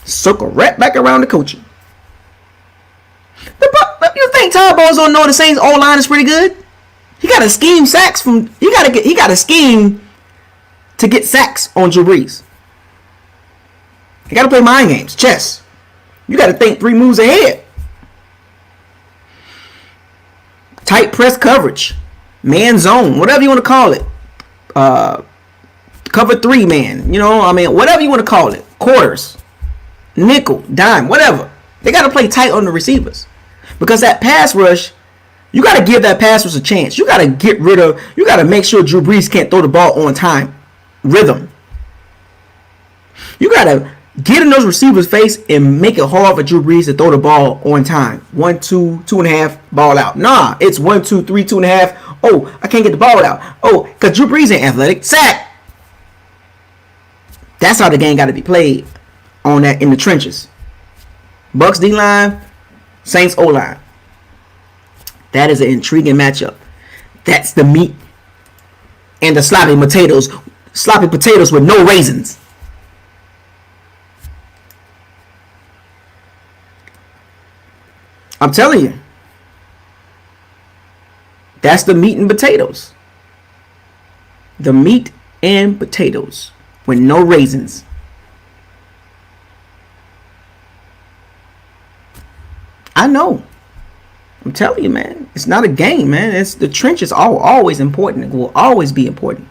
Circle right back around the coaching. You think Todd Bowles don't know the Saints O-line is pretty good? He got to scheme sacks from. He got to scheme to get sacks on Drew Brees. You got to play mind games, chess. You got to think 3 moves ahead. Tight press coverage, man zone, whatever you want to call it. Cover 3 man, whatever you want to call it. Quarters, nickel, dime, whatever. They got to play tight on the receivers. Because that pass rush, you got to give that pass rush a chance. You got to make sure Drew Brees can't throw the ball on time. Rhythm. You got to get in those receivers' face and make it hard for Drew Brees to throw the ball on time. 1, 2, 2.5, ball out. Nah, it's 1, 2, 3, 2.5. Oh, I can't get the ball out. Oh, because Drew Brees ain't athletic. Sack. That's how the game got to be played on that in the trenches. Bucs D-line, Saints O-line. That is an intriguing matchup. That's the meat and the sloppy potatoes with no raisins. I'm telling you. That's the meat and potatoes. The meat and potatoes with no raisins. I know. I'm telling you, man. It's not a game, man. It's the trench is always important. It will always be important.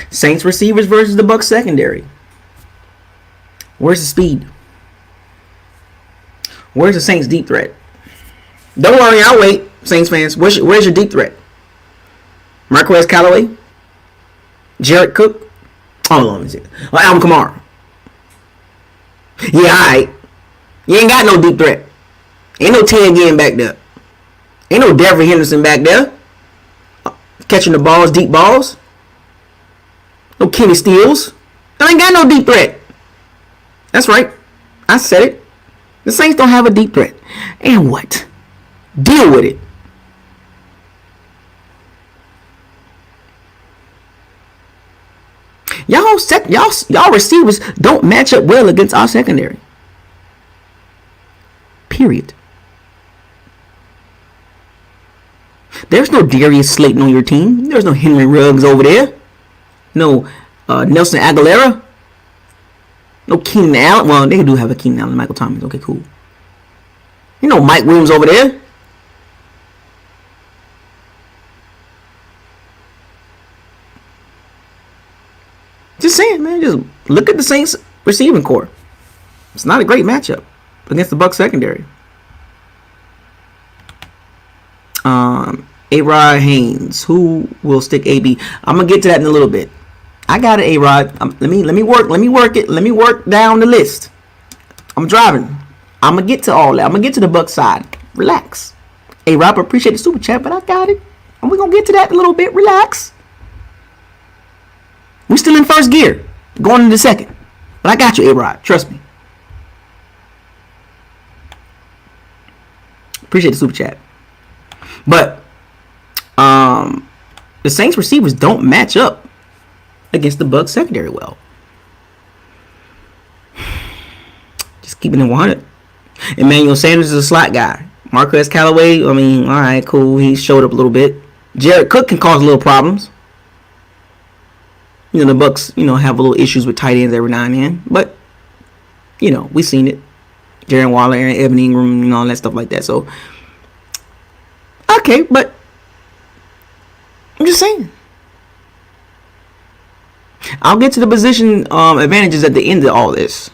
Saints receivers versus the Bucs secondary. Where's the speed? Where's the Saints deep threat? Don't worry, I'll wait, Saints fans. Where's your deep threat? Marquez Callaway? Jared Cook? Hold on, let me see. Alvin Kamara. Yeah, alright. You ain't got no deep threat. Ain't no 10 again back there. Ain't no Devery Henderson back there. Catching the balls, deep balls. No Kenny Steals. I ain't got no deep threat. That's right. I said it. The Saints don't have a deep threat. And what? Deal with it. Y'all receivers don't match up well against our secondary. Period. There's no Darius Slayton on your team. There's no Henry Ruggs over there. No Nelson Aguilera. No Keenan Allen. Well, they do have a Keenan Allen. Michael Thomas. Okay, cool. You know Mike Williams over there. Just saying, man. Just look at the Saints receiving core. It's not a great matchup against the Bucs secondary. A-Rod Haynes. Who will stick AB? I'm gonna get to that in a little bit. I got it, A-Rod. Let me work it. Let me work down the list. I'm driving. I'm gonna get to all that. I'm gonna get to the Bucs side. Relax. A-Rod, appreciate the super chat, but I got it. And we're gonna get to that in a little bit. Relax. We're still in first gear, going into second. But I got you, A-Rod. Trust me. Appreciate the super chat. But the Saints receivers don't match up against the Bucs secondary well. Just keeping it 100. Emmanuel Sanders is a slot guy. Marquez Callaway, I mean, all right, cool. He showed up a little bit. Jared Cook can cause little problems. You know, the Bucs, have a little issues with tight ends every now and then. But, we've seen it. Darren Waller, Evan Ingram, all that stuff like that. So, okay, but I'm just saying. I'll get to the position advantages at the end of all this.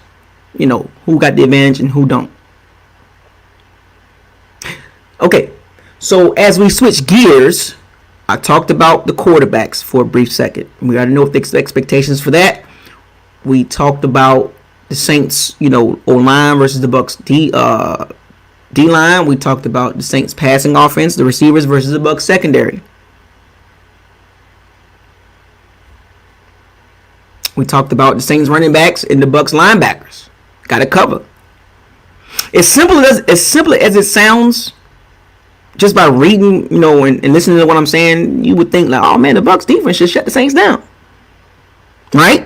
Who got the advantage and who don't. Okay, so as we switch gears, I talked about the quarterbacks for a brief second. We got to know the expectations for that. We talked about the Saints, O-line versus the Bucs D-line. We talked about the Saints passing offense, the receivers versus the Bucs secondary. We talked about the Saints running backs and the Bucs linebackers. Got to cover. As simple as it sounds, just by reading, and listening to what I'm saying, you would think like, oh man, the Bucs defense should shut the Saints down. Right?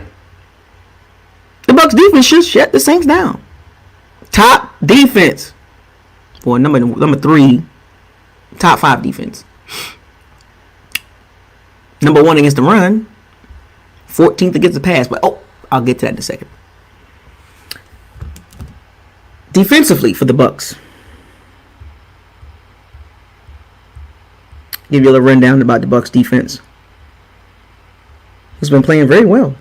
The Bucs defense should shut the Saints down. Top defense. Well, number 3, top 5 defense. Number 1 against the run. 14th against the pass. But I'll get to that in a second. Defensively for the Bucs. Give you a little rundown about the Bucs defense. It's been playing very well.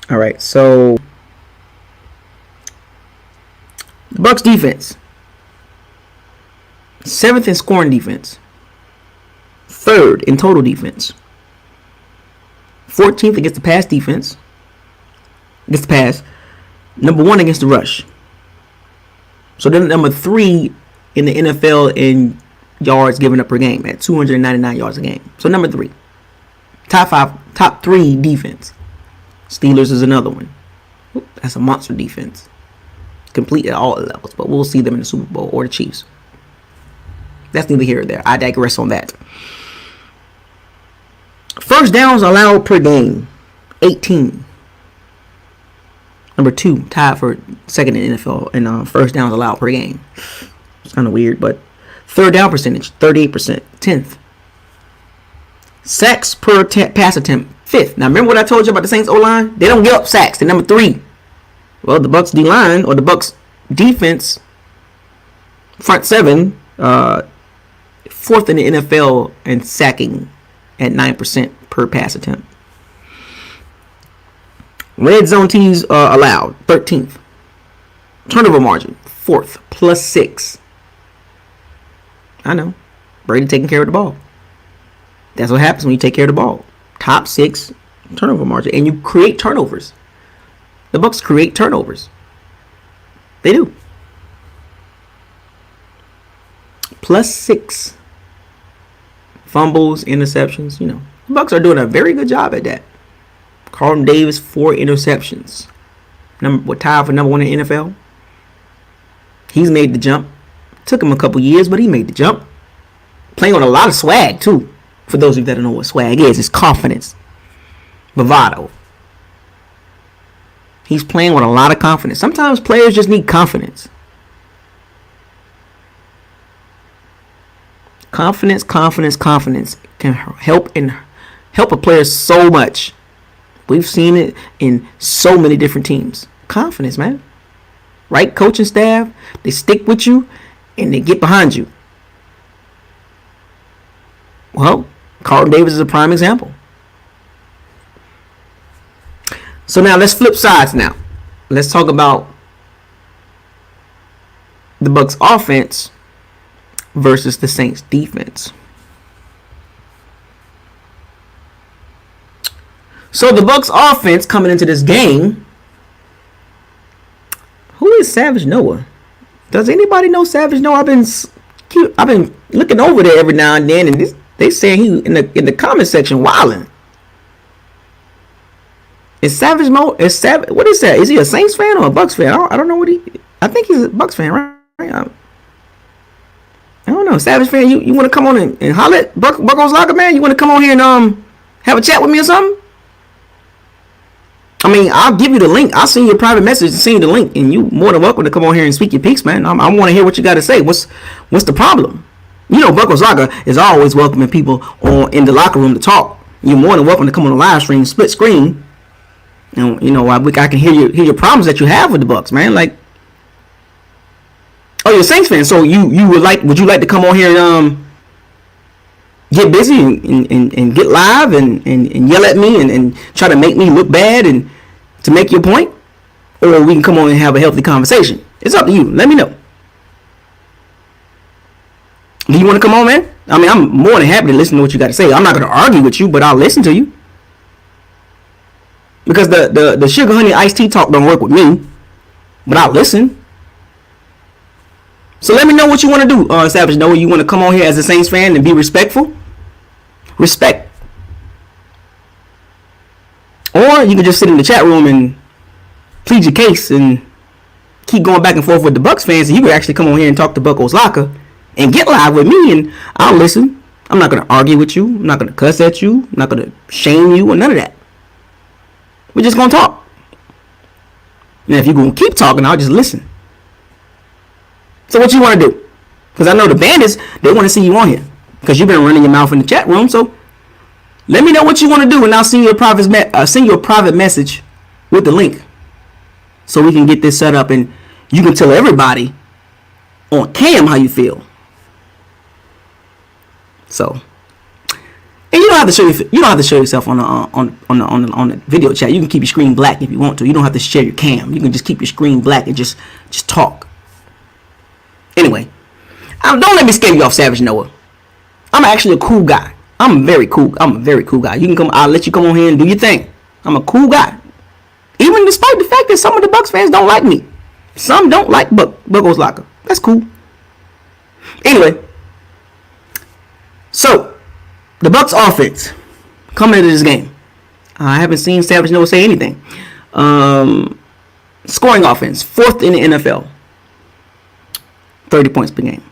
All right, so the Bucs defense, 7th in scoring defense, 3rd in total defense, 14th against the pass defense, against the pass, number 1 against the rush. So then number 3 in the NFL in yards given up per game at 299 yards a game. So number 3, top 3 defense. Steelers is another one. That's a monster defense. Complete at all levels, but we'll see them in the Super Bowl or the Chiefs. That's neither here or there. I digress on that. First downs allowed per game, 18. Number 2, tied for second in NFL in first downs allowed per game. It's kind of weird, but third down percentage, 38%, 10th. Sacks per pass attempt, 5th. Now remember what I told you about the Saints O-line? They don't give up sacks. They're number 3. Well, the Bucs D-line or the Bucs defense, front 7, 4th in the NFL in sacking at 9% per pass attempt. Red zone TDs allowed, 13th. Turnover margin, 4th, plus 6. I know. Brady taking care of the ball. That's what happens when you take care of the ball. Top 6 turnover margin. And you create turnovers. The Bucs create turnovers. They do. Plus 6. Fumbles, interceptions, The Bucs are doing a very good job at that. Carlton Davis, 4 interceptions. Tied for number 1 in the NFL. He's made the jump. Took him a couple years, but he made the jump. Playing with a lot of swag, too. For those of you that don't know what swag is, it's confidence. Bravado. He's playing with a lot of confidence. Sometimes players just need confidence. Confidence can help a player so much. We've seen it in so many different teams. Confidence, man. Right coaching staff, they stick with you and they get behind you. Well, Carlton Davis is a prime example. So now let's flip sides now. Let's talk about the Bucs offense versus the Saints defense. So the Bucs offense coming into this game. Who is Savage Noah? Does anybody know Savage Noah? I've been looking over there every now and then, and they saying he in the comment section wilding. Is Savage Mo? What is that? Is he a Saints fan or a Bucs fan? I don't know what he. I think he's a Bucs fan, right? I don't know. Savage fan, you want to come on and holler at Bucco's Locker, man? You want to come on here and have a chat with me or something? I mean, I'll give you the link. I'll send you a private message and send you the link, and you more than welcome to come on here and speak your piece, man. I want to hear what you got to say. What's the problem? Bucco's Locker is always welcoming people in the locker room to talk. You're more than welcome to come on the live stream, split screen, and I can hear your problems that you have with the Bucs, man. Like, oh, you're a Saints fan, so would you like to come on here and get busy and get live and yell at me and try to make me look bad and to make your point? Or we can come on and have a healthy conversation. It's up to you. Let me know. Do you want to come on, man? I mean, I'm more than happy to listen to what you got to say. I'm not going to argue with you, but I'll listen to you. Because the sugar honey iced tea talk don't work with me. But I'll listen. So let me know what you want to do, Savage Noah. You want to come on here as a Saints fan and be respectful? Respect. Or you can just sit in the chat room and plead your case and keep going back and forth with the Bucs fans, and you can actually come on here and talk to Bucco's Locker and get live with me, and I'll listen. I'm not going to argue with you. I'm not going to cuss at you. I'm not going to shame you or none of that. We're just going to talk. And if you're going to keep talking, I'll just listen. So what you want to do? Because I know the bandits, they want to see you on here. Because you've been running your mouth in the chat room. So let me know what you want to do, and I'll send you a private message with the link, so we can get this set up, and you can tell everybody on cam how you feel. So, and you don't have to show yourself on the video chat. You can keep your screen black if you want to. You don't have to share your cam. You can just keep your screen black and just talk. Anyway, don't let me scare you off, Savage Noah. I'm actually a cool guy. I'm a very cool guy. You can come. I'll let you come on here and do your thing. I'm a cool guy. Even despite the fact that some of the Bucs fans don't like me. Some don't like Bucco's Locker. That's cool. Anyway, so the Bucs offense coming into this game. I haven't seen Savage Noah say anything. Scoring offense, 4th in the NFL. 30 points per game.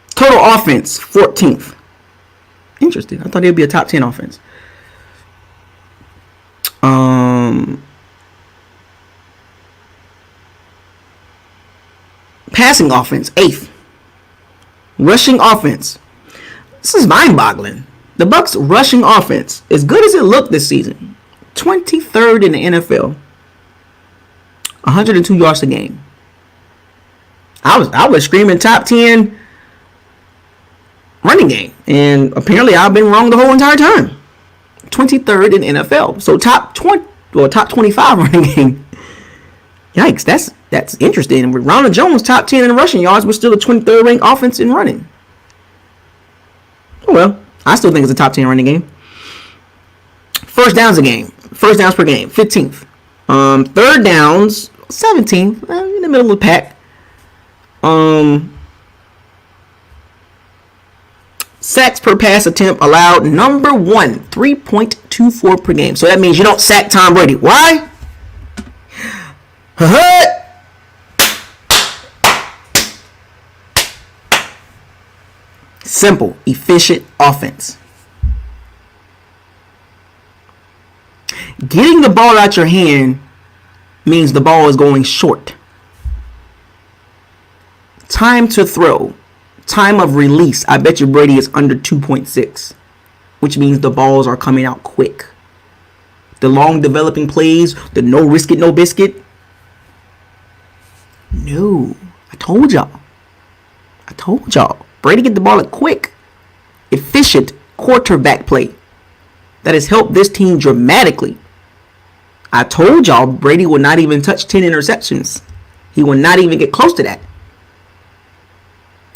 Total offense, 14th. Interesting. I thought they'd be a top 10 offense. Passing offense, 8th. Rushing offense. This is mind-boggling. The Bucs rushing offense, as good as it looked this season, 23rd in the NFL. 102 yards a game. I was screaming top 10 running game, and apparently I've been wrong the whole entire time. 23rd in NFL. So top 25 running game. Yikes, that's interesting. With Ronald Jones top 10 in rushing yards, we're still a 23rd ranked offense in running. Oh well, I still think it's a top 10 running game. First downs per game, 15th. Third downs, 17th, in the middle of the pack. Sacks per pass attempt allowed, number 1, 3.24 per game. So that means you don't sack Tom Brady. Why? Simple, efficient offense. Getting the ball out your hand means the ball is going short. Time to throw, time of release, I bet you Brady is under 2.6, which means the balls are coming out quick. The long developing plays, the no risk it, no biscuit. No, I told y'all. Brady get the ball at quick, efficient quarterback play that has helped this team dramatically. I told y'all Brady will not even touch 10 interceptions. He will not even get close to that.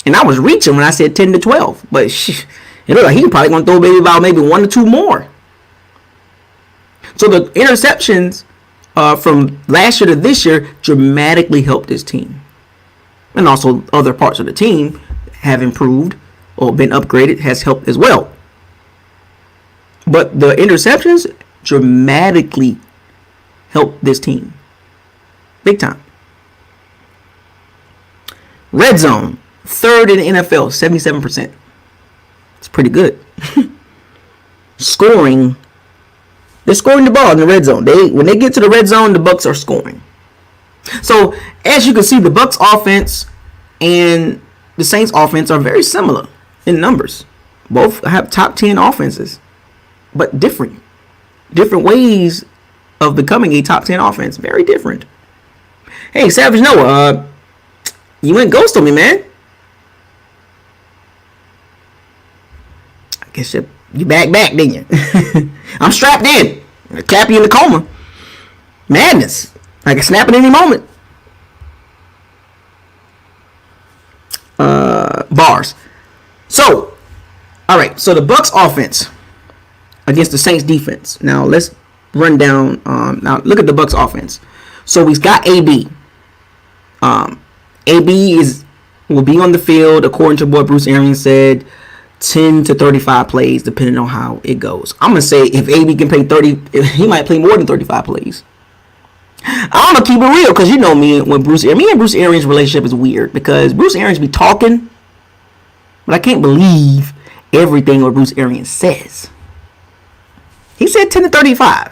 And I was reaching when I said 10 to 12. But it looked like he's probably going to throw maybe 1 or 2 more. So the interceptions from last year to this year dramatically helped this team. And also other parts of the team have improved or been upgraded, has helped as well. But the interceptions dramatically helped this team. Big time. Red zone, 3rd in the NFL, 77%. It's pretty good. Scoring. They're scoring the ball in the red zone. When they get to the red zone, the Bucs are scoring. So, as you can see, the Bucs offense and the Saints offense are very similar in numbers. Both have top 10 offenses, but different ways of becoming a top 10 offense. Very different. Hey, Savage Noah, you went ghost on me, man. I guess you back, didn't you? I'm strapped in. I clap you in the coma. Madness. I can snap at any moment. Bars. So, all right. So the Bucs offense against the Saints defense. Now let's run down. Now look at the Bucs offense. So we've got AB. AB will be on the field according to what Bruce Arians said. 10 to 35 plays, depending on how it goes. I'm gonna say if AB can play 30, he might play more than 35 plays. I want to keep it real because you know me and Bruce Arians' relationship is weird because Bruce Arians be talking, but I can't believe everything what Bruce Arians says. He said 10 to 35.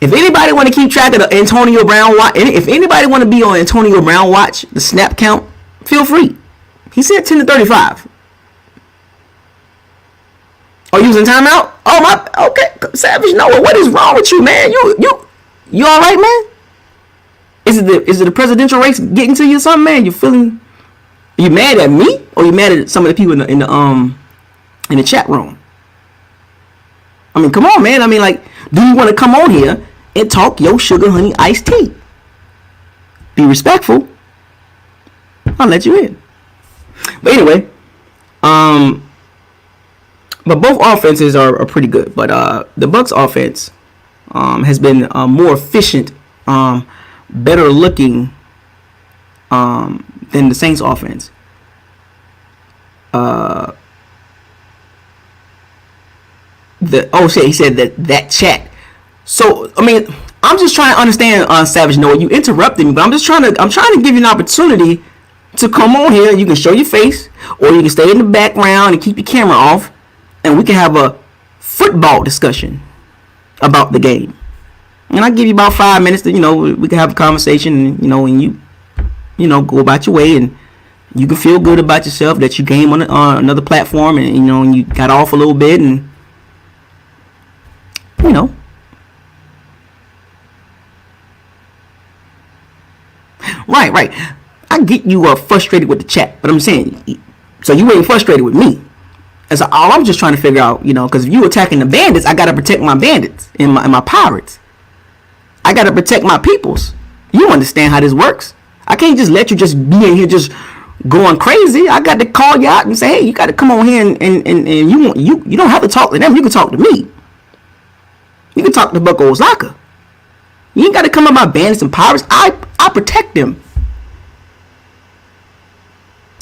If anybody want to keep track of the Antonio Brown watch, if anybody want to be on Antonio Brown watch, the snap count, feel free. He said 10 to 35. Oh, using timeout? Oh my, okay. Savage Noah, what is wrong with you, man? You all right, man? Is it the presidential race getting to you or something, man? You mad at me or you mad at some of the people in the chat room? I mean, come on, man. I mean, like, do you want to come on here and talk your sugar honey iced tea? Be respectful. I'll let you in. But anyway, but both offenses are pretty good. But the Bucs offense has been more efficient, better looking than the Saints offense. He said that chat. So I mean, I'm just trying to understand, Savage Noah. You interrupted me, but I'm trying to give you an opportunity to come on here. You can show your face, or you can stay in the background and keep your camera off and we can have a football discussion about the game. And I give you about 5 minutes to, we can have a conversation, and you go about your way, and you can feel good about yourself that you came on another platform, and and you got off a little bit, and right. I get you frustrated with the chat, but I'm saying, so you ain't frustrated with me. That's all I'm just trying to figure out, because if you attacking the bandits, I gotta protect my bandits and my pirates. I gotta protect my peoples. You understand how this works? I can't just let you just be in here just going crazy. I got to call you out and say, hey, you got to come on here and you don't have to talk to them. You can talk to me. You can talk to Buccaneers Locker. You ain't got to come at my bandits and pirates. I protect them.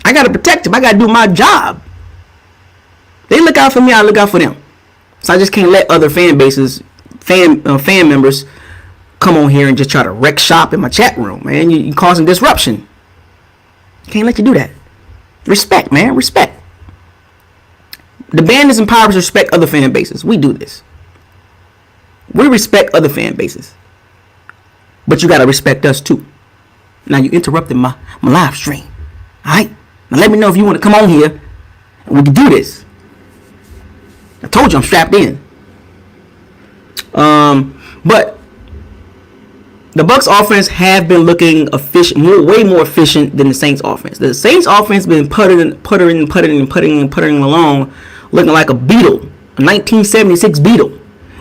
I got to protect them. I got to do my job. They look out for me. I look out for them. So I just can't let other fan members come on here and just try to wreck shop in my chat room, man. You causing disruption. Can't let you do that. Respect, man. Respect. The bandits and pirates respect other fan bases. We do this. We respect other fan bases. But you got to respect us too. Now you interrupted my live stream. Alright? Now let me know if you want to come on here and we can do this. I told you I'm strapped in. But the Bucs offense have been looking efficient, way more efficient than the Saints offense. The Saints offense been puttering along, looking like a Beetle, a 1976 Beetle,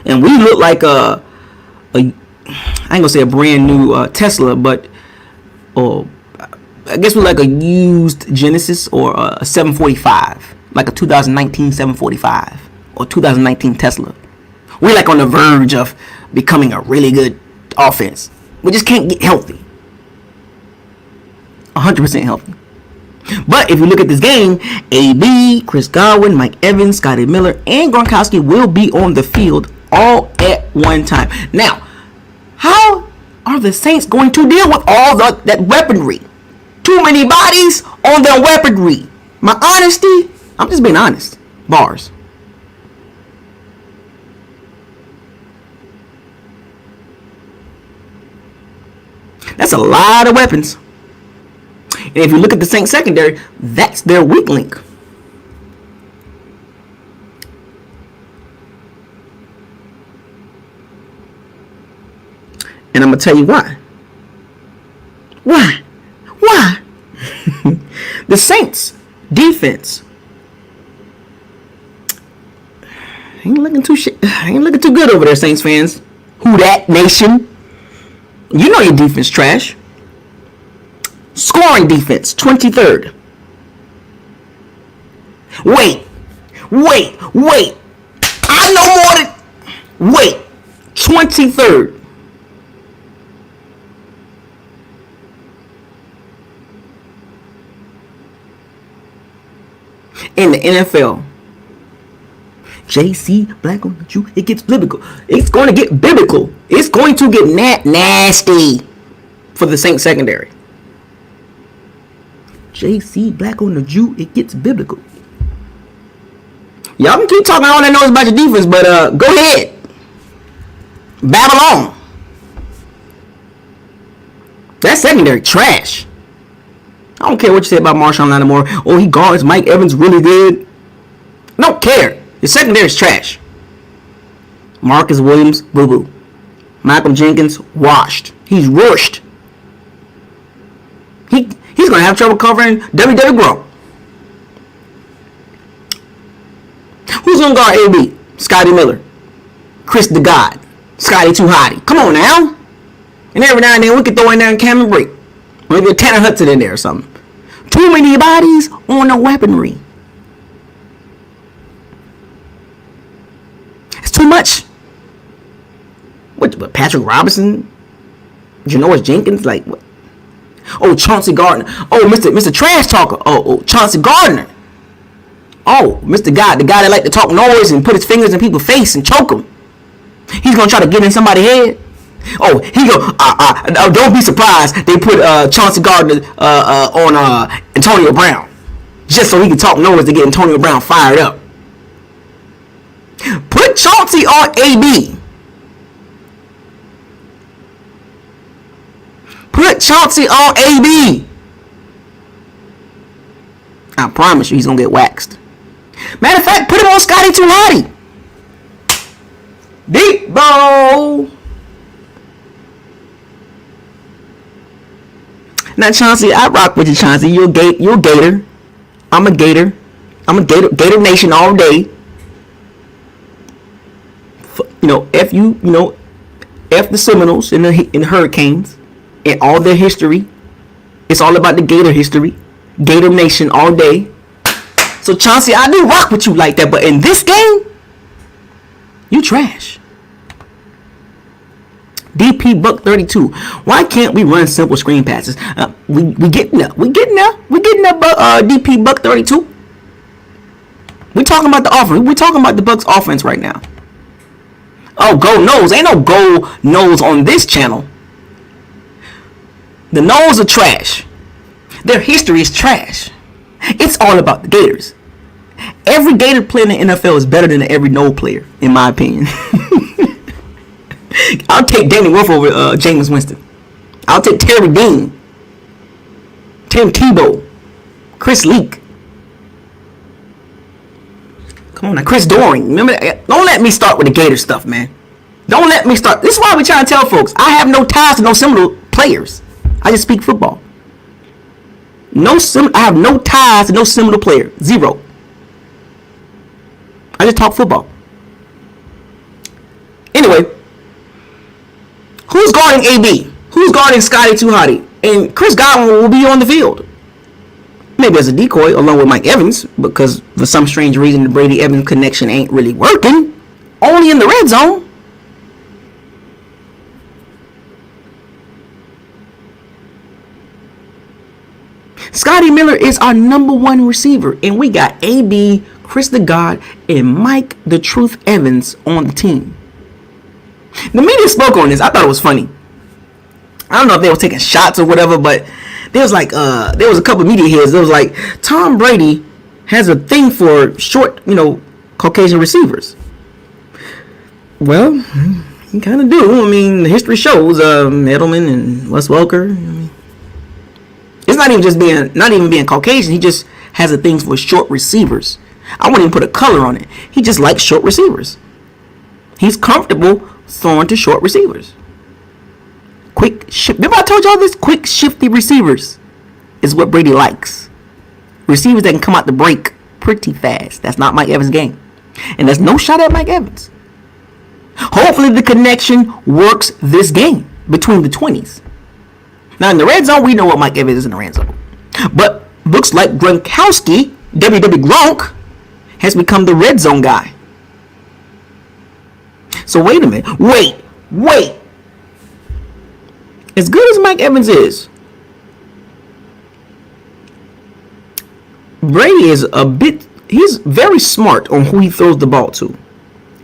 and we look like I ain't gonna say a brand new Tesla, but I guess we're like a used Genesis or a 745, like a 2019 745 or 2019 Tesla. We're like on the verge of becoming a really good offense. We just can't get healthy. 100% healthy. But if you look at this game, AB, Chris Godwin, Mike Evans, Scotty Miller, and Gronkowski will be on the field all at one time. Now, how are the Saints going to deal with all that weaponry? Too many bodies on their weaponry. My honesty, I'm just being honest. Bars. That's a lot of weapons. And if you look at the Saints secondary, that's their weak link. And I'm going to tell you why. Why? The Saints defense ain't looking too good over there, Saints fans. Who that nation? You know your defense trash. Scoring defense, 23rd. Wait. I know more than... Wait. 23rd. In the NFL. JC, black on the Jew, it gets biblical. It's going to get biblical. It's going to get nasty for the Saints secondary. JC, black on the Jew, it gets biblical. Y'all can keep talking all that knows about your defense, but go ahead. Babylon. That secondary trash. I don't care what you say about Marshawn Lattimore. Oh, he guards Mike Evans really good. I don't care. The secondary is trash. Marcus Williams, boo-boo. Malcolm Jenkins, washed. He's rushed. He's going to have trouble covering W.W. Gronk. Who's going to guard AB? Scotty Miller. Chris the God. Scotty Too Hottie. Come on now. And every now and then we can throw in there Cameron Brake. Maybe a Tanner Hudson in there or something. Too many bodies on the weaponry. It's too much. What Patrick Robinson? Janoris Jenkins? Like what? Oh, Chauncey Gardner. Oh, Mr. Trash Talker. Oh, Chauncey Gardner. Oh, Mr. God, the guy that like to talk noise and put his fingers in people's face and choke them. He's gonna try to get in somebody's head. Oh, he go. Don't be surprised they put Chauncey Gardner on Antonio Brown just so he can talk noise to get Antonio Brown fired up. Put Chauncey on AB. Put Chauncey on AB. I promise you he's going to get waxed. Matter of fact, put him on Scotty Too Hotty. Deep ball. Now, Chauncey, I rock with you, Chauncey. You're a Gator. I'm a Gator. I'm a Gator Nation all day. F the Seminoles and the Hurricanes and all their history. It's all about the Gator history. Gator Nation all day. So, Chauncey, I do rock with you like that. But in this game, you trash. DP Buck 32. Why can't we run simple screen passes? We getting there. We getting there. DP Buck 32. We talking about the offense. We talking about the Bucs offense right now. Oh, go Noles. Ain't no go Noles on this channel. The Noles are trash. Their history is trash. It's all about the Gators. Every Gator player in the NFL is better than every Nole player, in my opinion. I'll take Danny Wolf over Jameis Winston. I'll take Terry Dean, Tim Tebow, Chris Leak. Come on now, Chris Doring. Remember, don't let me start with the Gator stuff, man. Don't let me start. This is why we trying to tell folks. I have no ties to no Seminole players. I just speak football. I have no ties to no Seminole player. Zero. I just talk football. Anyway, who's guarding AB? Who's guarding Scotty Too Hotty? And Chris Godwin will be on the field. Maybe as a decoy along with Mike Evans, because for some strange reason the Brady Evans connection ain't really working. Only in the red zone. Scotty Miller is our number one receiver, and we got AB, Chris the God, and Mike the Truth Evans on the team. The media spoke on this. I thought it was funny. I don't know if they were taking shots or whatever, but there was a couple of media heads. There was like, Tom Brady has a thing for short, Caucasian receivers. Well, he kind of do. I mean, the history shows Edelman and Wes Welker. I mean, it's not even being Caucasian. He just has a thing for short receivers. I wouldn't even put a color on it. He just likes short receivers. He's comfortable throwing to short receivers. Quick shift. Remember I told y'all this? Quick, shifty receivers is what Brady likes. Receivers that can come out the break pretty fast. That's not Mike Evans' game. And there's no shot at Mike Evans. Hopefully the connection works this game between the 20s. Now in the red zone, we know what Mike Evans is in the red zone. But looks like Gronkowski, WW Gronk, has become the red zone guy. So wait a minute. Wait. As good as Mike Evans is, Brady is he's very smart on who he throws the ball to.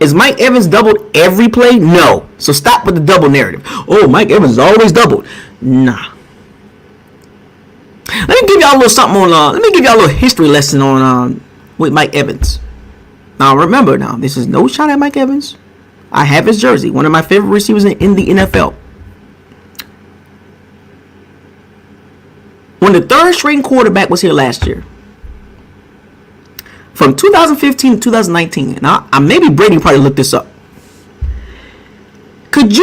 Is Mike Evans doubled every play? No. So stop with the double narrative. Oh, Mike Evans is always doubled. Nah. Let me give y'all a little something on. Let me give y'all a little history lesson on with Mike Evans. Now remember, this is no shot at Mike Evans. I have his jersey. One of my favorite receivers in the NFL. When the third string quarterback was here last year, from 2015 to 2019, and maybe Brady probably looked this up. Did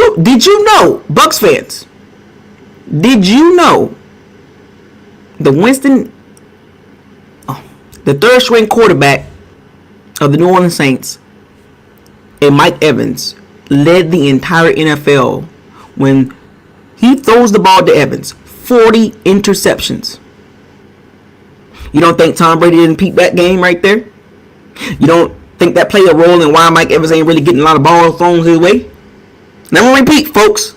you know, Bucs fans? Did you know the third string quarterback of the New Orleans Saints and Mike Evans led the entire NFL when he throws the ball to Evans? 40 interceptions. You don't think Tom Brady didn't peep that game right there? You don't think that played a role in why Mike Evans ain't really getting a lot of balls thrown his way? Now repeat, folks.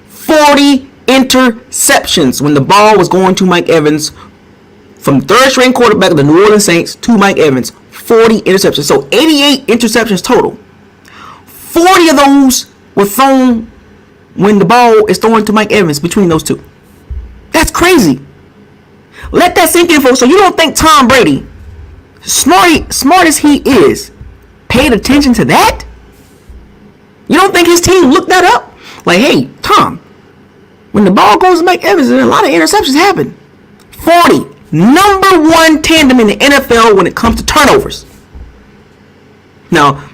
40 interceptions when the ball was going to Mike Evans from third string quarterback of the New Orleans Saints to Mike Evans. 40 interceptions. So 88 interceptions total. 40 of those were thrown when the ball is thrown to Mike Evans between those two. That's crazy. Let that sink in, folks. So you don't think Tom Brady, smart as he is, paid attention to that? You don't think his team looked that up? Like, hey, Tom, when the ball goes to Mike Evans, and a lot of interceptions happen. 40, number one tandem in the NFL when it comes to turnovers. Now,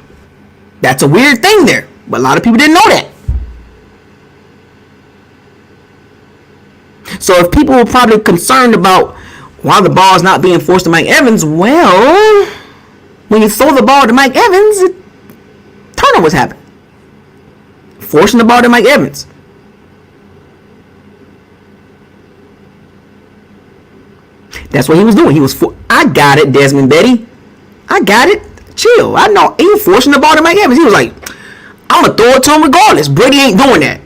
that's a weird thing there, but a lot of people didn't know that. So if people were probably concerned about why the ball is not being forced to Mike Evans, well, when you throw the ball to Mike Evans, turnovers happen. Forcing the ball to Mike Evans. That's what he was doing. I got it, Desmond Betty. I got it. Chill. I know. He was forcing the ball to Mike Evans. He was like, I'm going to throw it to him regardless. Brady ain't doing that.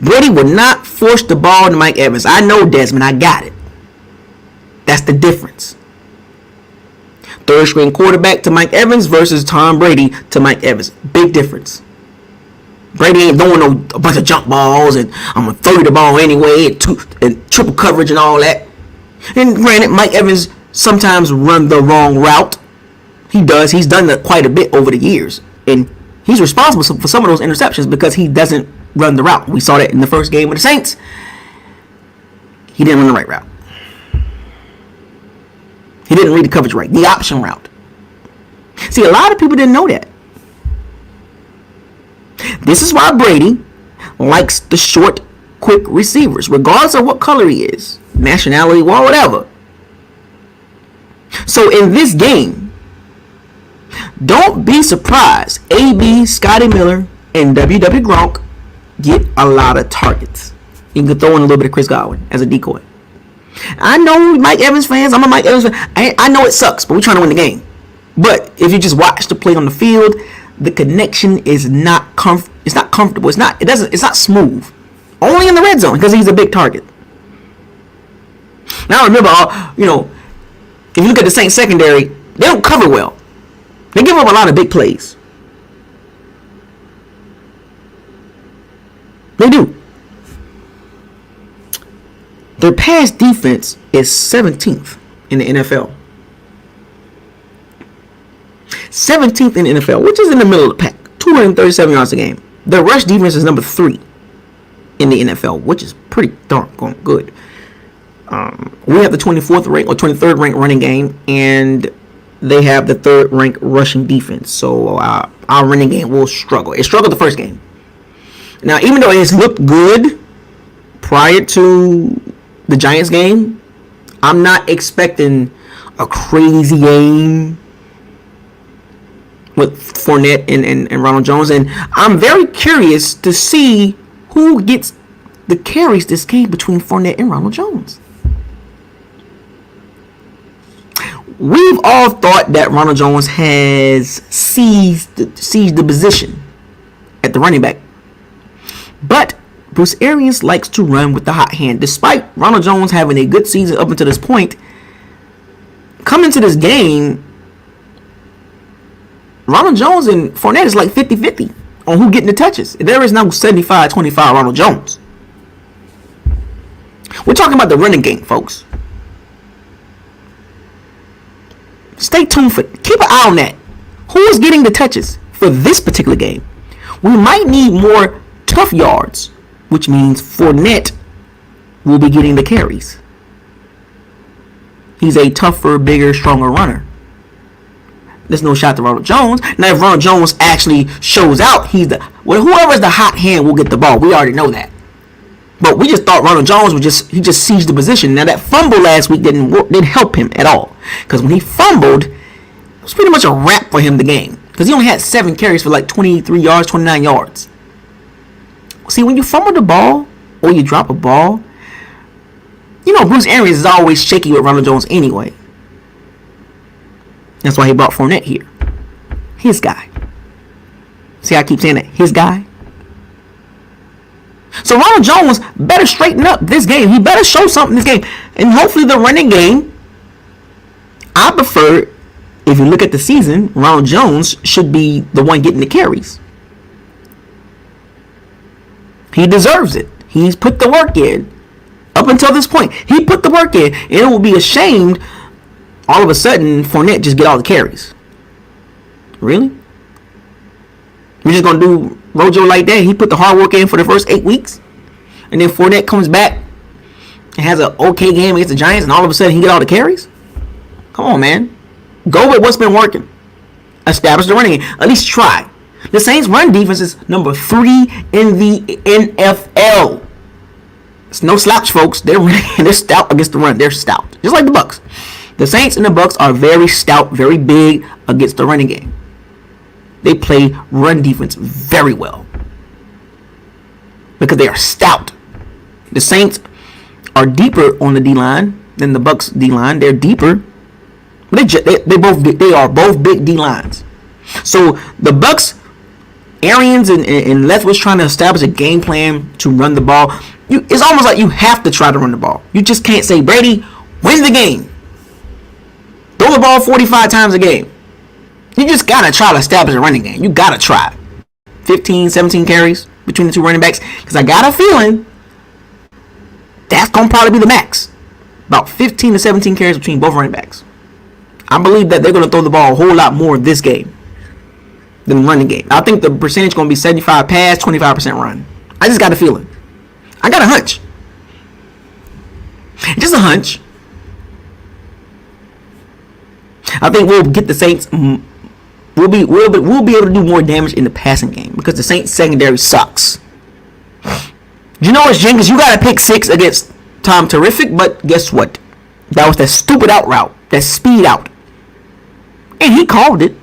Brady would not force the ball to Mike Evans. I know, Desmond. I got it. That's the difference. Third string quarterback to Mike Evans versus Tom Brady to Mike Evans. Big difference. Brady ain't throwing a bunch of jump balls and I'm going to throw you the ball anyway and triple coverage and all that. And granted, Mike Evans sometimes run the wrong route. He does. He's done that quite a bit over the years. And he's responsible for some of those interceptions because he doesn't run the route. We saw that in the first game with the Saints. He didn't run the right route. He didn't read the coverage right. The option route. See, a lot of people didn't know that. This is why Brady likes the short, quick receivers, regardless of what color he is, nationality, or whatever. So in this game, don't be surprised. AB, Scotty Miller, and WW Gronk get a lot of targets. You can throw in a little bit of Chris Godwin as a decoy. I know Mike Evans fans. I'm a Mike Evans fan. I know it sucks, but we're trying to win the game. But if you just watch the play on the field, the connection is not it's not comfortable. It's not smooth. Only in the red zone because he's a big target. Now remember, if you look at the Saints secondary, they don't cover well. They give up a lot of big plays. They do. Their pass defense is 17th in the NFL. 17th in the NFL, which is in the middle of the pack. 237 yards a game. Their rush defense is number 3 in the NFL, which is pretty darn good. We have the 24th ranked or 23rd ranked running game, and they have the 3rd ranked rushing defense. So our running game will struggle. It struggled the first game. Now, even though it's looked good prior to the Giants game, I'm not expecting a crazy game with Fournette and Ronald Jones. And I'm very curious to see who gets the carries this game between Fournette and Ronald Jones. We've all thought that Ronald Jones has seized the position at the running back. But Bruce Arians likes to run with the hot hand. Despite Ronald Jones having a good season up until this point, coming to this game, Ronald Jones and Fournette is like 50-50 on who getting the touches. There is no 75-25 Ronald Jones. We're talking about the running game, folks. Stay tuned keep an eye on that. Who is getting the touches for this particular game? We might need more tough yards, which means Fournette will be getting the carries. He's a tougher, bigger, stronger runner. There's no shot to Ronald Jones. Now, if Ronald Jones actually shows out, whoever's the hot hand will get the ball. We already know that. But we just thought Ronald Jones he just seized the position. Now, that fumble last week didn't help him at all. Because when he fumbled, it was pretty much a wrap for him the game. Because he only had 7 carries for like 23 yards, 29 yards. See, when you fumble the ball or you drop a ball, Bruce Arians is always shaky with Ronald Jones anyway. That's why he brought Fournette here. His guy. See, I keep saying that. His guy. So Ronald Jones better straighten up this game. He better show something this game. And hopefully the running game, I prefer, if you look at the season, Ronald Jones should be the one getting the carries. He deserves it. He's put the work in. Up until this point, he put the work in. And it will be a shame all of a sudden Fournette just get all the carries. Really? We're just going to do Rojo like that? He put the hard work in for the first 8 weeks, and then Fournette comes back and has an okay game against the Giants, and all of a sudden he get all the carries? Come on, man. Go with what's been working. Establish the running game. At least try. The Saints' run defense is number 3 in the NFL. It's no slouch, folks. They're stout against the run. They're stout, just like the Bucs. The Saints and the Bucs are very stout, very big against the running game. They play run defense very well because they are stout. The Saints are deeper on the D-line than the Bucs D-line. They're deeper. They are both big D-lines. So the Bucs, Arians and Leftwich trying to establish a game plan to run the ball. It's almost like you have to try to run the ball. You just can't say, Brady, win the game. Throw the ball 45 times a game. You just got to try to establish a running game. You got to try. 15, 17 carries between the two running backs. Because I got a feeling that's going to probably be the max. About 15 to 17 carries between both running backs. I believe that they're going to throw the ball a whole lot more this game than the running game. I think the percentage is going to be 75 pass, 25% run. I just got a feeling. I got a hunch. Just a hunch. I think we'll get the Saints. We'll be able to do more damage in the passing game because the Saints secondary sucks. Janoris Jenkins, you got a pick 6 against Tom Terrific, but guess what? That was that stupid out route, that speed out, and he called it.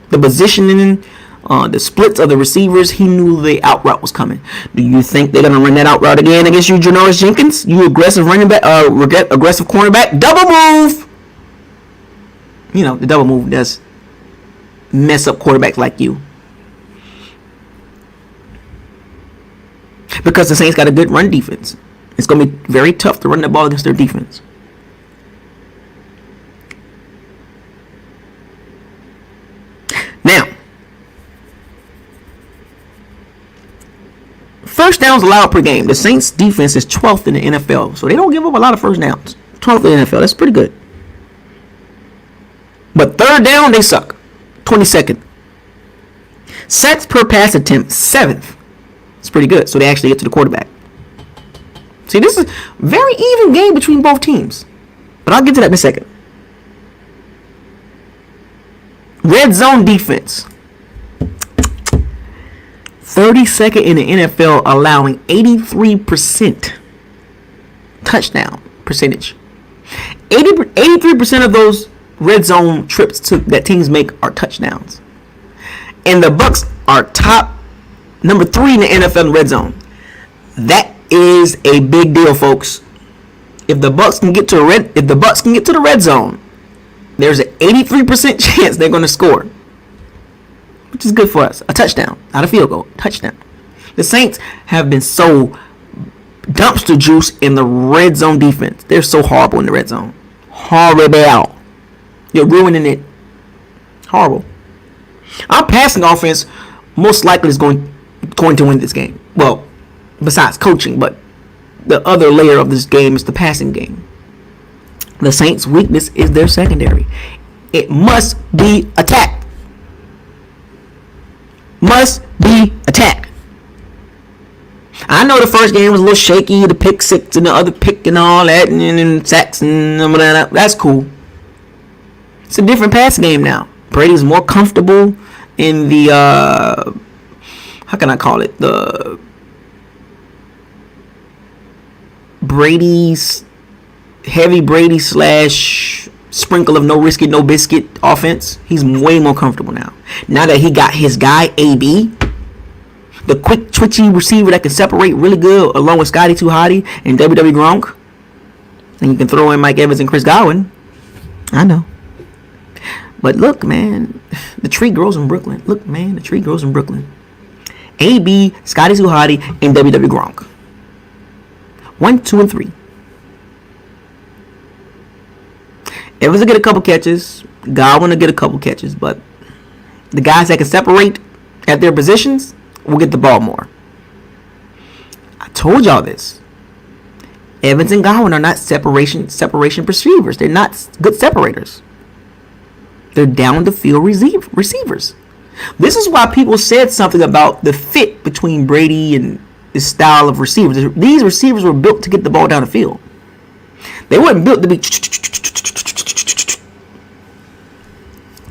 The positioning, the splits of the receivers, he knew the out route was coming. Do you think they're gonna run that out route again against you, Janoris Jenkins? You aggressive running back, aggressive cornerback, double move. You know the double move does mess up quarterbacks like you. Because the Saints got a good run defense. It's going to be very tough to run the ball against their defense. Now, first downs allowed per game. The Saints defense is 12th in the NFL. So they don't give up a lot of first downs. 12th in the NFL. That's pretty good. But third down, they suck. 22nd. Sacks per pass attempt, 7th. It's pretty good. So they actually get to the quarterback. See, this is a very even game between both teams. But I'll get to that in a second. Red zone defense. 32nd in the NFL, allowing 83% touchdown percentage. 83% of those red zone trips that teams make are touchdowns. And the Bucs are top number 3 in the NFL in red zone. That is a big deal, folks. If the Bucs can get to the red zone, there's an 83% chance they're going to score, which is good for us. A touchdown, not a field goal. Touchdown. The Saints have been so dumpster juice in the red zone defense. They're so horrible in the red zone. Horrible. You're ruining it. Horrible. Our passing offense most likely is going to win this game. Well, besides coaching, but the other layer of this game is the passing game. The Saints' weakness is their secondary. It must be attacked. Must be attacked. I know the first game was a little shaky, the pick 6 and the other pick and all that, and sacks and whatever. That's cool. It's a different passing game now. Brady's more comfortable in the how can I call it? The Brady's heavy Brady / sprinkle of no risk it, no biscuit offense. He's way more comfortable now. Now that he got his guy AB, the quick twitchy receiver that can separate really good, along with Scotty Too Hottie and WW Gronk, and you can throw in Mike Evans and Chris Godwin. I know. But look, man, the tree grows in Brooklyn. Look, man, the tree grows in Brooklyn. AB, Scotty Too Hottie, and WW Gronk. 1, 2, and 3. Evans will get a couple catches. Godwin will get a couple catches. But the guys that can separate at their positions will get the ball more. I told y'all this. Evans and Godwin are not separation receivers. They're not good separators. They're down the field receivers. This is why people said something about the fit between Brady and this style of receivers. These receivers were built to get the ball down the field. They weren't built to be.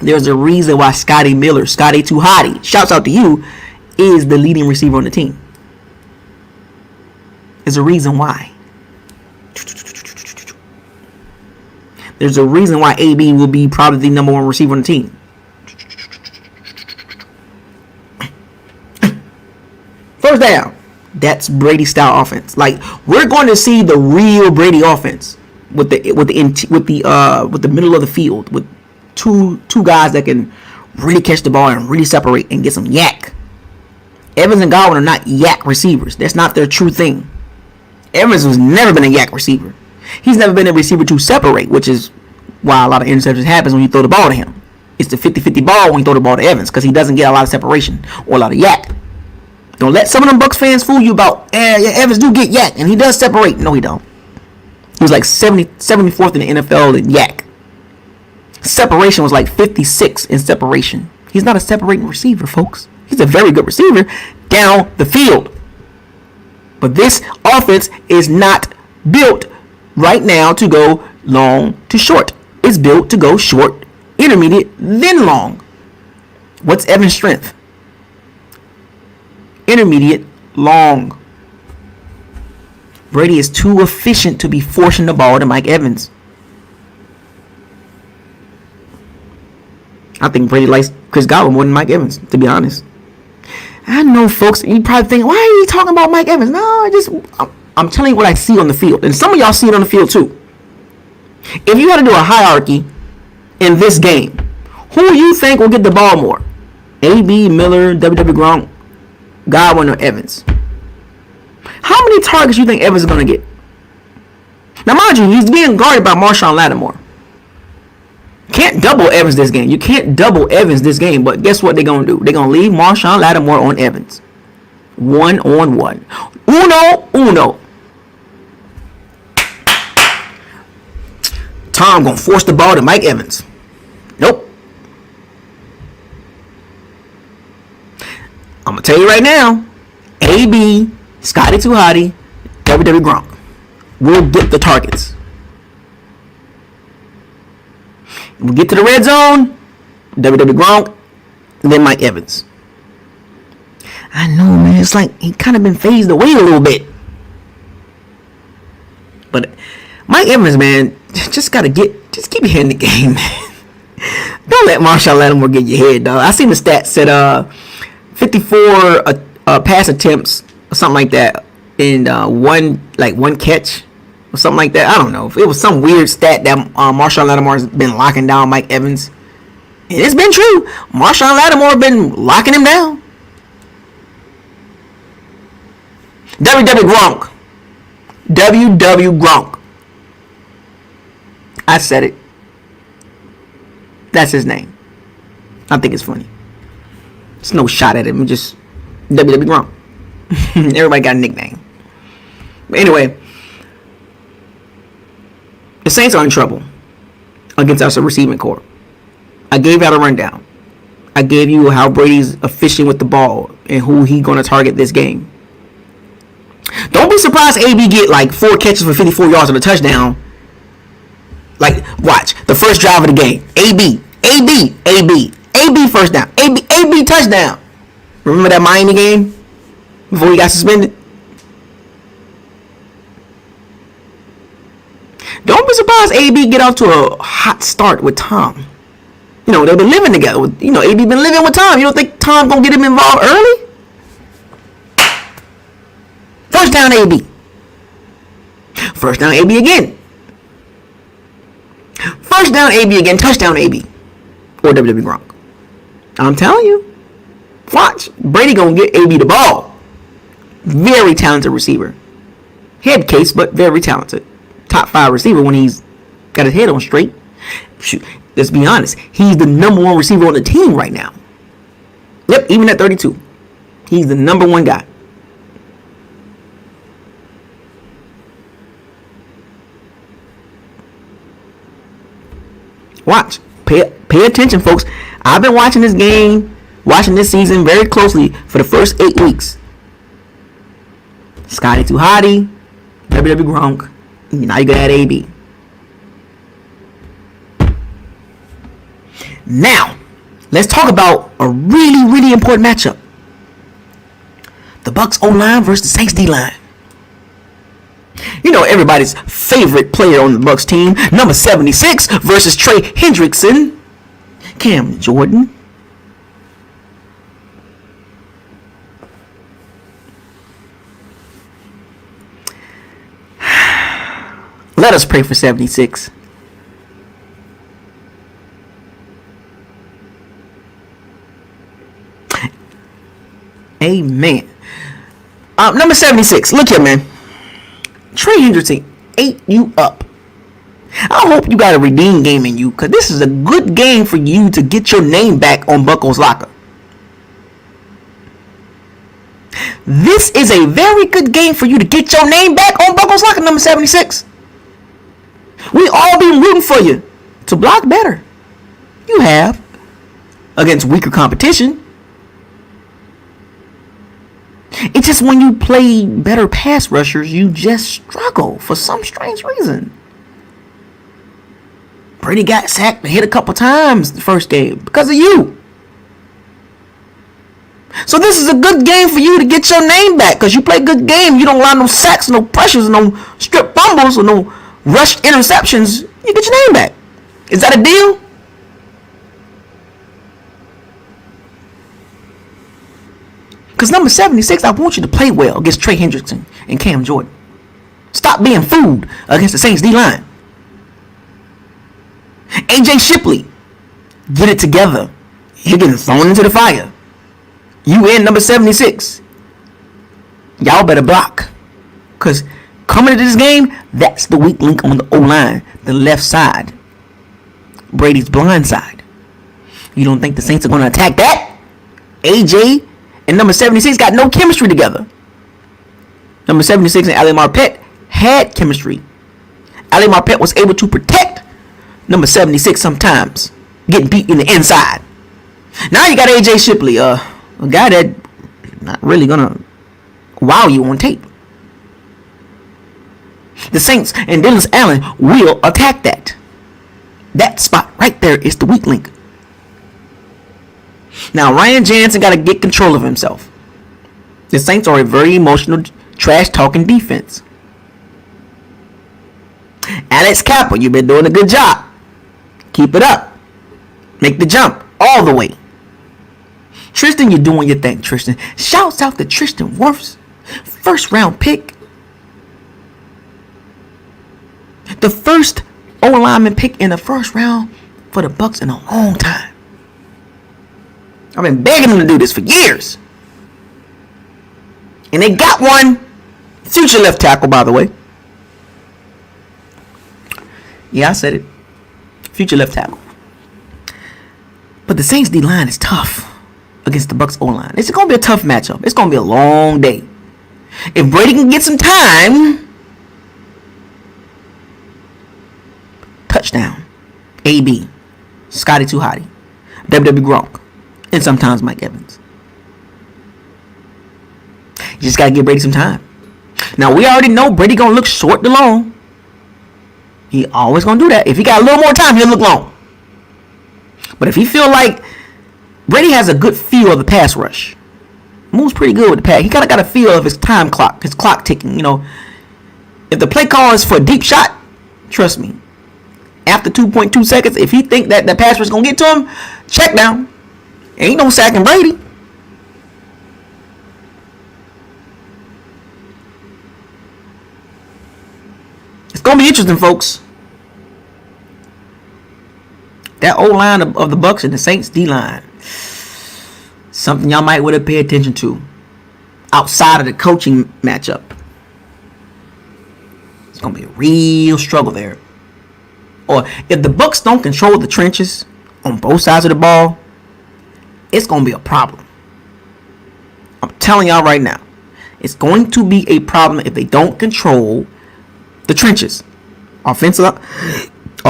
There's a reason why Scotty Miller, Scotty Too Hottie, shouts out to you, is the leading receiver on the team. There's a reason why. There's a reason why AB will be probably the number one receiver on the team. First down. That's Brady style offense. Like, we're going to see the real Brady offense with the middle of the field with two guys that can really catch the ball and really separate and get some yak. Evans and Godwin are not yak receivers. That's not their true thing. Evans has never been a yak receiver. He's never been a receiver to separate, which is why a lot of interceptions happens when you throw the ball to him. It's the 50-50 ball when you throw the ball to Evans because he doesn't get a lot of separation or a lot of yak. Don't let some of them Bucs fans fool you about, Evans do get yak, and he does separate. No, he don't. He was like 74th in the NFL in yak. Separation was like 56 in separation. He's not a separating receiver, folks. He's a very good receiver down the field. But this offense is not built right now to go long to short. It's built to go short, intermediate, then long. What's Evans' strength? Intermediate, long. Brady is too efficient to be forcing the ball to Mike Evans. I think Brady likes Chris Godwin more than Mike Evans, to be honest. I know, folks, you probably think, why are you talking about Mike Evans? No, I'm telling you what I see on the field. And some of y'all see it on the field too. If you had to do a hierarchy in this game, who do you think will get the ball more? AB, Miller, WW Gronk, Godwin, or Evans? How many targets do you think Evans is going to get? Now, mind you, he's being guarded by Marshawn Lattimore. Can't double Evans this game. You can't double Evans this game. But guess what they're going to do? They're going to leave Marshawn Lattimore on Evans. 1-on-1. Uno. Tom going to force the ball to Mike Evans. Nope. I'm going to tell you right now. AB, Scotty Too Hottie, WW Gronk will get the targets. We'll get to the red zone, WW Gronk, and then Mike Evans. I know, man. It's like he kind of been phased away a little bit. But Mike Evans, man, just keep your head in the game, man. Don't let Marshawn Lattimore get your head, dog. I seen the stats said 54 pass attempts or something like that, and one catch. Or something like that. I don't know. It was some weird stat that Marshawn Lattimore has been locking down Mike Evans. And it's been true. Marshawn Lattimore been locking him down. WW Gronk. WW Gronk. I said it. That's his name. I think it's funny. It's no shot at him. Just WW Gronk. Everybody got a nickname. But anyway. The Saints are in trouble against our receiving corps. I gave out a rundown. I gave you how Brady's efficient with the ball and who he's going to target this game. Don't be surprised AB get like 4 catches for 54 yards and a touchdown. Like, watch. The first drive of the game. AB first down. AB touchdown. Remember that Miami game? Before he got suspended? Don't be surprised AB get off to a hot start with Tom. You know, they've been living together. AB been living with Tom. You don't think Tom gonna get him involved early? First down AB. First down AB again. First down AB again. Touchdown AB. Or WW Gronk. I'm telling you. Watch. Brady gonna get AB the ball. Very talented receiver. Head case, but very talented. Top 5 receiver when he's got his head on straight. Shoot, let's be honest. He's the number 1 receiver on the team right now. Yep, even at 32. He's the number 1 guy. Watch. Pay attention, folks. I've been watching this game watching this season very closely for the first 8 weeks. Scotty Too Hotty, WW Gronk. Now you're gonna add AB. Now, let's talk about a really, really important matchup. The Bucs O-line versus the Saints D-line. You know everybody's favorite player on the Bucs team, number 76 versus Trey Hendrickson, Cam Jordan. Let us pray for 76. Amen. Number 76. Look here, man. Trey Hendrickson ate you up. I hope you got a redeem game in you, because this is a good game for you to get your name back on Bucco's Locker. This is a very good game for you to get your name back on Bucco's Locker, number 76. We all been rooting for you to block better. You have, against weaker competition. It's just when you play better pass rushers, you just struggle for some strange reason. Brady got sacked and hit a couple times the first game because of you. So this is a good game for you to get your name back, because you play good game. You don't allow no sacks, no pressures, no strip fumbles, or no rushed interceptions. You get your name back. Is that a deal? Because number 76, I want you to play well against Trey Hendrickson and Cam Jordan. Stop being fooled against the Saints D-line. AJ Shipley, get it together. You're getting thrown into the fire. You in number 76. Y'all better block. Because coming into this game, that's the weak link on the O-line. The left side. Brady's blind side. You don't think the Saints are going to attack that? AJ and number 76 got no chemistry together. Number 76 and Ali Marpet had chemistry. Ali Marpet was able to protect number 76 sometimes, getting beat in the inside. Now you got AJ Shipley, a guy that not really gonna wow you on tape. The Saints and Dennis Allen will attack that. That spot right there is the weak link. Now, Ryan Jansen got to get control of himself. The Saints are a very emotional, trash-talking defense. Alex Kappa, you've been doing a good job. Keep it up. Make the jump all the way. Tristan, you're doing your thing, Tristan. Shouts out to Tristan Wirfs, first-round pick. The first O-lineman pick in the first round for the Bucs in a long time. I've been begging them to do this for years. And they got one. Future left tackle, by the way. Yeah, I said it. Future left tackle. But the Saints D-line is tough against the Bucs O-line. It's going to be a tough matchup. It's going to be a long day. If Brady can get some time, touchdown. AB. Scotty Too Hotty. WW Gronk. And sometimes Mike Evans. You just got to give Brady some time. Now, we already know Brady going to look short to long. He always going to do that. If he got a little more time, he'll look long. But if he feel like Brady has a good feel of the pass rush, moves pretty good with the pass. He kind of got a feel of his time clock, his clock ticking. You know, if the play call is for a deep shot, trust me, after 2.2 seconds, if he think that the pass rush is going to get to him, check down. Ain't no sacking Brady. It's going to be interesting, folks. That O-line of the Bucs and the Saints D-line. Something y'all might want to pay attention to. Outside of the coaching matchup. It's going to be a real struggle there. Or if the Bucs don't control the trenches on both sides of the ball, it's going to be a problem. I'm telling y'all right now. It's going to be a problem if they don't control the trenches. Offensive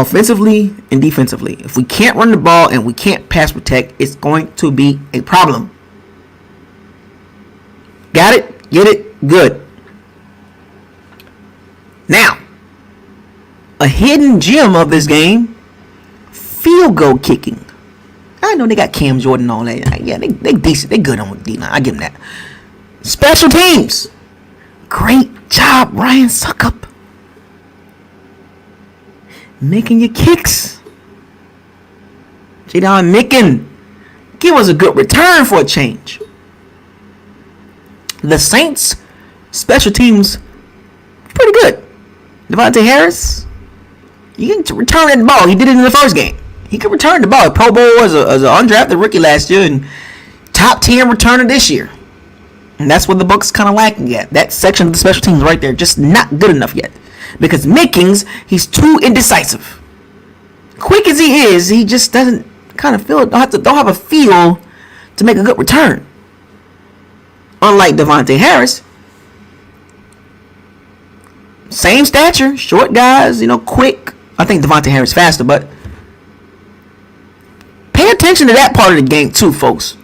offensively and defensively. If we can't run the ball and we can't pass protect, it's going to be a problem. Got it? Get it? Good. Now, a hidden gem of this game, field goal kicking. I know they got Cam Jordan and all that. Yeah, they decent. They good on D-line. I give them that. Special teams. Great job, Ryan Suckup. Making your kicks. Jadon Micken. Give us a good return for a change. The Saints special teams pretty good. Devontae Harris, you can return that ball. He did it in the first game. He could return the ball. Pro Bowl as an undrafted rookie last year and top 10 returner this year. And that's what the Bucs kind of lacking at. That section of the special teams right there, just not good enough yet. Because Mickens, he's too indecisive. Quick as he is, he just doesn't kind of feel, don't have a feel to make a good return. Unlike Devontae Harris, same stature, short guys, quick. I think Devontae Harris faster, but pay attention to that part of the game too, folks.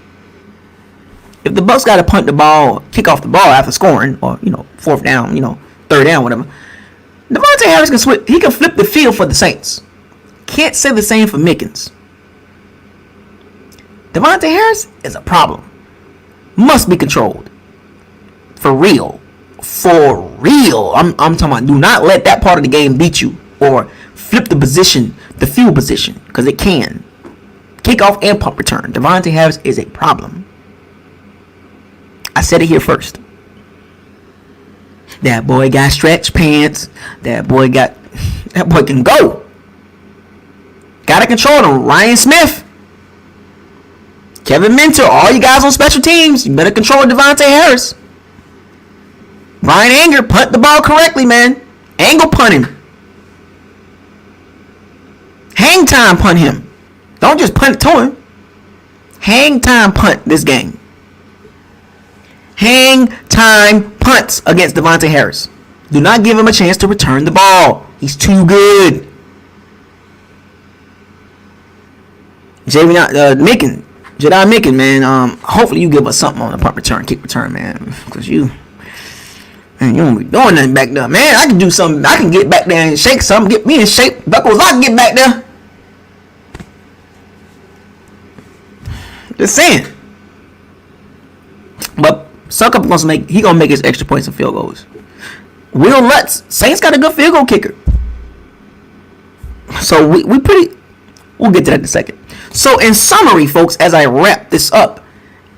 If the Bucs got to punt the ball, kick off the ball after scoring, or fourth down, third down, whatever, Devontae Harris can switch. He can flip the field for the Saints. Can't say the same for Mickens. Devontae Harris is a problem. Must be controlled. For real. For real. I'm talking about, do not let that part of the game beat you or flip the position, the field position, because it can. Kickoff and punt return. Devontae Harris is a problem. I said it here first. That boy got stretch pants. That boy can go. Gotta control him. Ryan Smith, Kevin Minter, all you guys on special teams, you better control Devontae Harris. Ryan Anger, punt the ball correctly, man. Angle punt him. Hang time punt him. Don't just punt it to him. Hang time punt this game. Hang time punts against Devontae Harris. Do not give him a chance to return the ball. He's too good. Jadon Micken, man. Hopefully you give us something on the punt return, kick return, man. Because you won't be doing nothing back there, man. I can do something. I can get back there and shake something. Get me in shape. Buckles, I can get back there. Just saying. But Suckup gonna make his extra points and field goals. Will Lutz, Saints got a good field goal kicker. So we'll get to that in a second. So in summary, folks, as I wrap this up,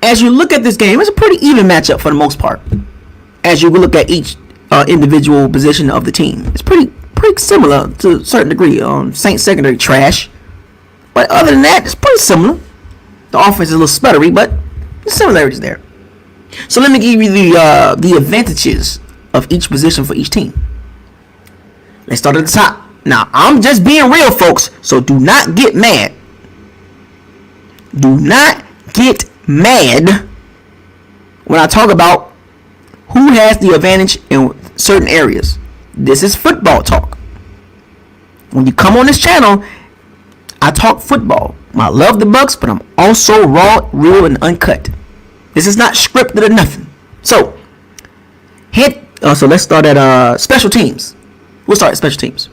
as you look at this game, it's a pretty even matchup for the most part. As you look at each individual position of the team, it's pretty similar to a certain degree. Saints secondary trash, but other than that, it's pretty similar. The offense is a little sputtery, but the similarities there. So let me give you the advantages of each position for each team. Let's start at the top. Now, I'm just being real, folks, so do not get mad. Do not get mad when I talk about who has the advantage in certain areas. This is football talk. When you come on this channel, I talk football. I love the Bucs, but I'm also raw, real, and uncut. This is not scripted or nothing. So, let's start at special teams. We'll start at special teams.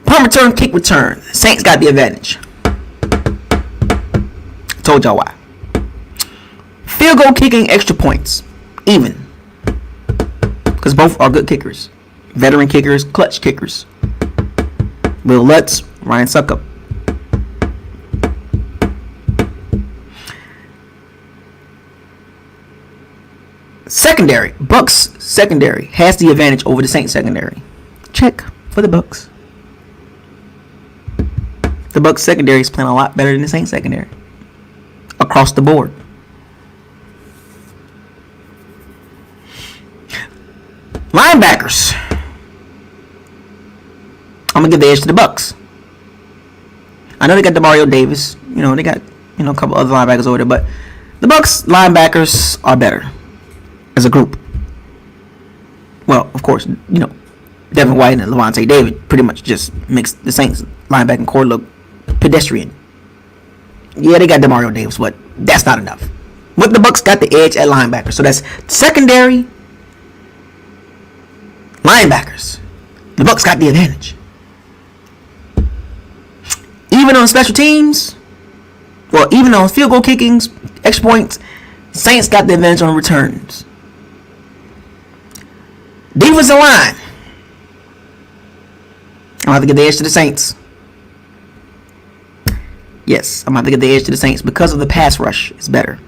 Punt return, kick return. Saints got the advantage. Told y'all why. Field goal kicking, extra points. Even. Because both are good kickers. Veteran kickers, clutch kickers. Will Lutz, Ryan Suckup. Secondary. Bucs secondary has the advantage over the Saints secondary. Check for the Bucs. The Bucs secondary is playing a lot better than the Saints secondary. Across the board. Linebackers. I'm gonna give the edge to the Bucs. I know they got Demario Davis. They got a couple other linebackers over there, but the Bucs linebackers are better as a group. Well, of course, Devin White and Levante David pretty much just makes the Saints linebacking core look pedestrian. Yeah, they got Demario Davis, but that's not enough. But the Bucs got the edge at linebacker. So that's secondary linebackers. The Bucs got the advantage. Even on special teams, well, even on field goal kickings, extra points, Saints got the advantage on returns. Defensive line. I'm going to have to get the edge to the Saints. Yes, I'm going to have to get the edge to the Saints because of the pass rush. It's better.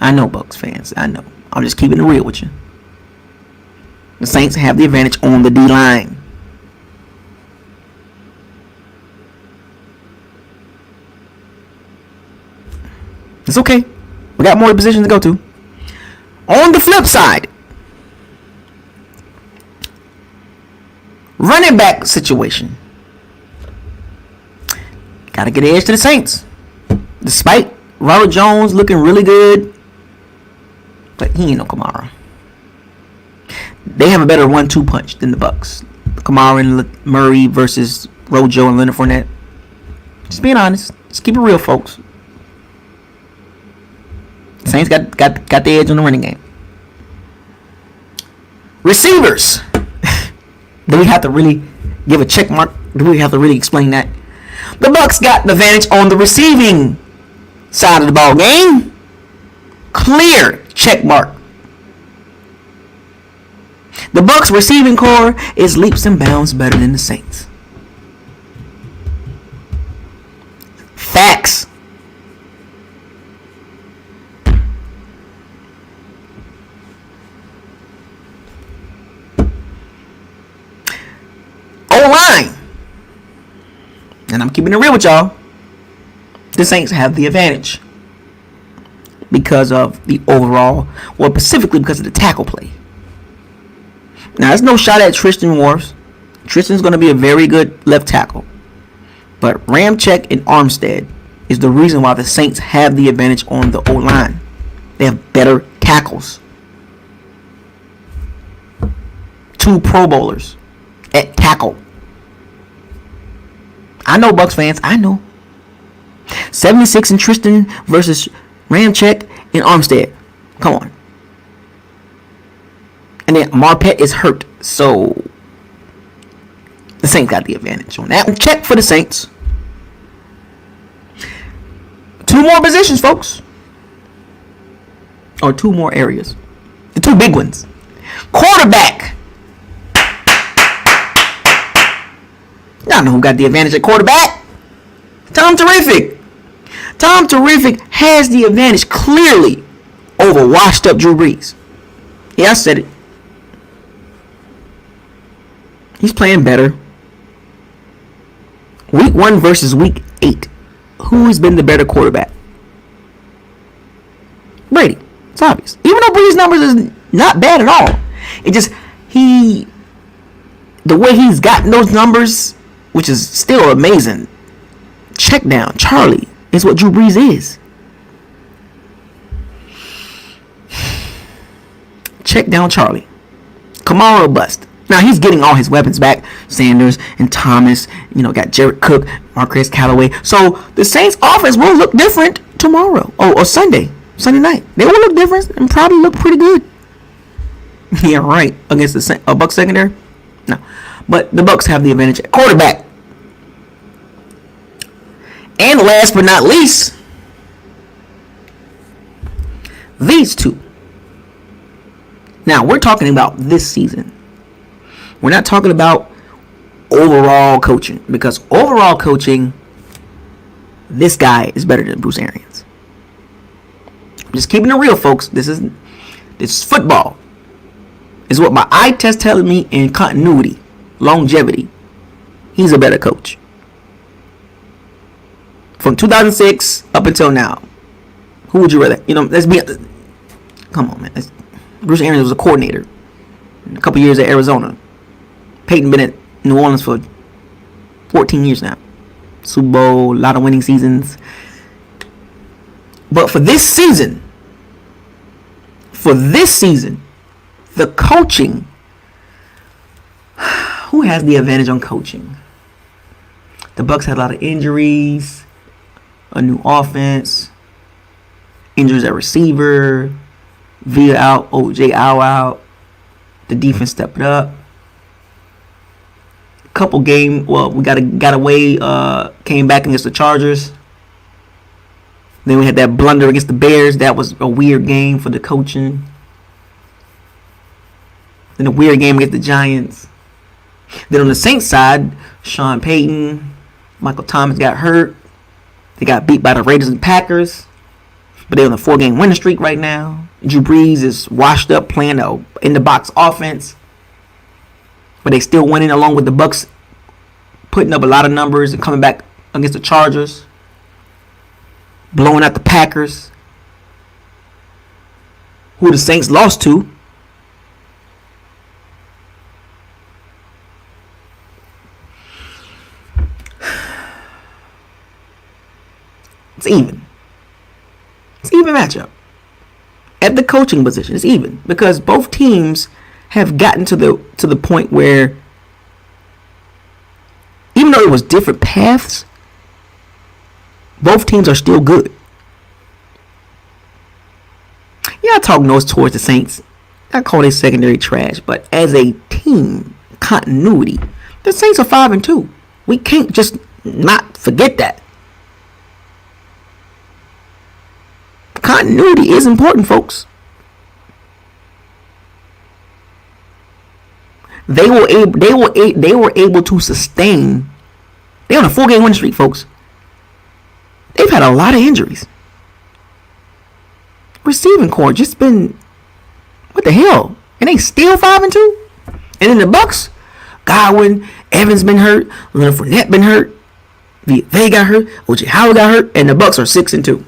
I know, Bucs fans. I know. I'm just keeping it real with you. The Saints have the advantage on the D-line. It's okay. We got more positions to go to. On the flip side, running back situation. Gotta get the edge to the Saints. Despite Robert Jones looking really good, but he ain't no Kamara. They have a better 1-2 punch than the Bucs. Kamara and Murray versus Rojo and Leonard Fournette. Just being honest. Just keep it real, folks. Saints got the edge on the running game. Receivers. Do we have to really give a check mark? Do we have to really explain that? The Bucs got the advantage on the receiving side of the ball game. Clear check mark. The Bucs receiving core is leaps and bounds better than the Saints. Facts. O-line. And I'm keeping it real with y'all. The Saints have the advantage because of the overall, well, specifically because of the tackle play. Now, there's no shot at Tristan Wirfs. Tristan's going to be a very good left tackle. But Ramczyk and Armstead is the reason why the Saints have the advantage on the O-line. They have better tackles. 2 Pro Bowlers at tackle. I know, Bucs fans. I know. 76 and Tristan versus Ramczyk and Armstead. Come on. And then Marpet is hurt. So the Saints got the advantage on that one. Check for the Saints. 2 more positions, folks. Or 2 more areas. The 2 big ones. Quarterback. Y'all know who got the advantage at quarterback. Tom Terrific. Tom Terrific has the advantage clearly over washed up Drew Brees. Yeah, I said it. He's playing better. Week 1 versus week 8. Who has been the better quarterback? Brady. It's obvious. Even though Brady's numbers is not bad at all. It just, the way he's gotten those numbers, which is still amazing. Check down Charlie is what Drew Brees is. Check down Charlie. Kamara bust. Now he's getting all his weapons back. Sanders and Thomas. Got Jared Cook, Marquez Callaway. So the Saints offense will look different tomorrow. Or Sunday night. They will look different and probably look pretty good. Yeah, right. Against the Bucs secondary? No. But the Bucs have the advantage at quarterback. And last but not least, these 2. Now, we're talking about this season. We're not talking about overall coaching. Because overall coaching, this guy is better than Bruce Arians. I'm just keeping it real, folks. This is football. This is what my eye test telling me in continuity, longevity. He's a better coach. From 2006 up until now, who would you rather? Let's be. Come on, man. Bruce Arians was a coordinator. A couple years at Arizona. Peyton been at New Orleans for 14 years now. Super Bowl, a lot of winning seasons. But for this season, The coaching. Who has the advantage on coaching? The Bucs had a lot of injuries, a new offense, injuries at receiver, Villa out, OJ out. The defense stepped up. Couple game, well, we got away, came back against the Chargers. Then we had that blunder against the Bears. That was a weird game for the coaching. Then a weird game against the Giants. Then on the Saints side, Sean Payton, Michael Thomas got hurt. They got beat by the Raiders and Packers. But they're on a 4-game winning streak right now. Drew Brees is washed up playing in the box offense. But they still winning along with the Bucs putting up a lot of numbers and coming back against the Chargers. Blowing out the Packers. Who the Saints lost to. It's even. It's an even matchup. At the coaching position, it's even. Because both teams have gotten to the point where, even though it was different paths, both teams are still good. Yeah, I talk nose towards the Saints. I call it secondary trash. But as a team, continuity, the Saints are 5-2. We can't just not forget that. Continuity is important, folks. They were able to sustain. They're on a 4-game winning streak, folks. They've had a lot of injuries. Receiving core just been, what the hell? And they still 5-2. And then the Bucs, Godwin, Evans been hurt, Leonard Fournette been hurt, they got hurt, OJ Howard got hurt, and the Bucs are 6-2.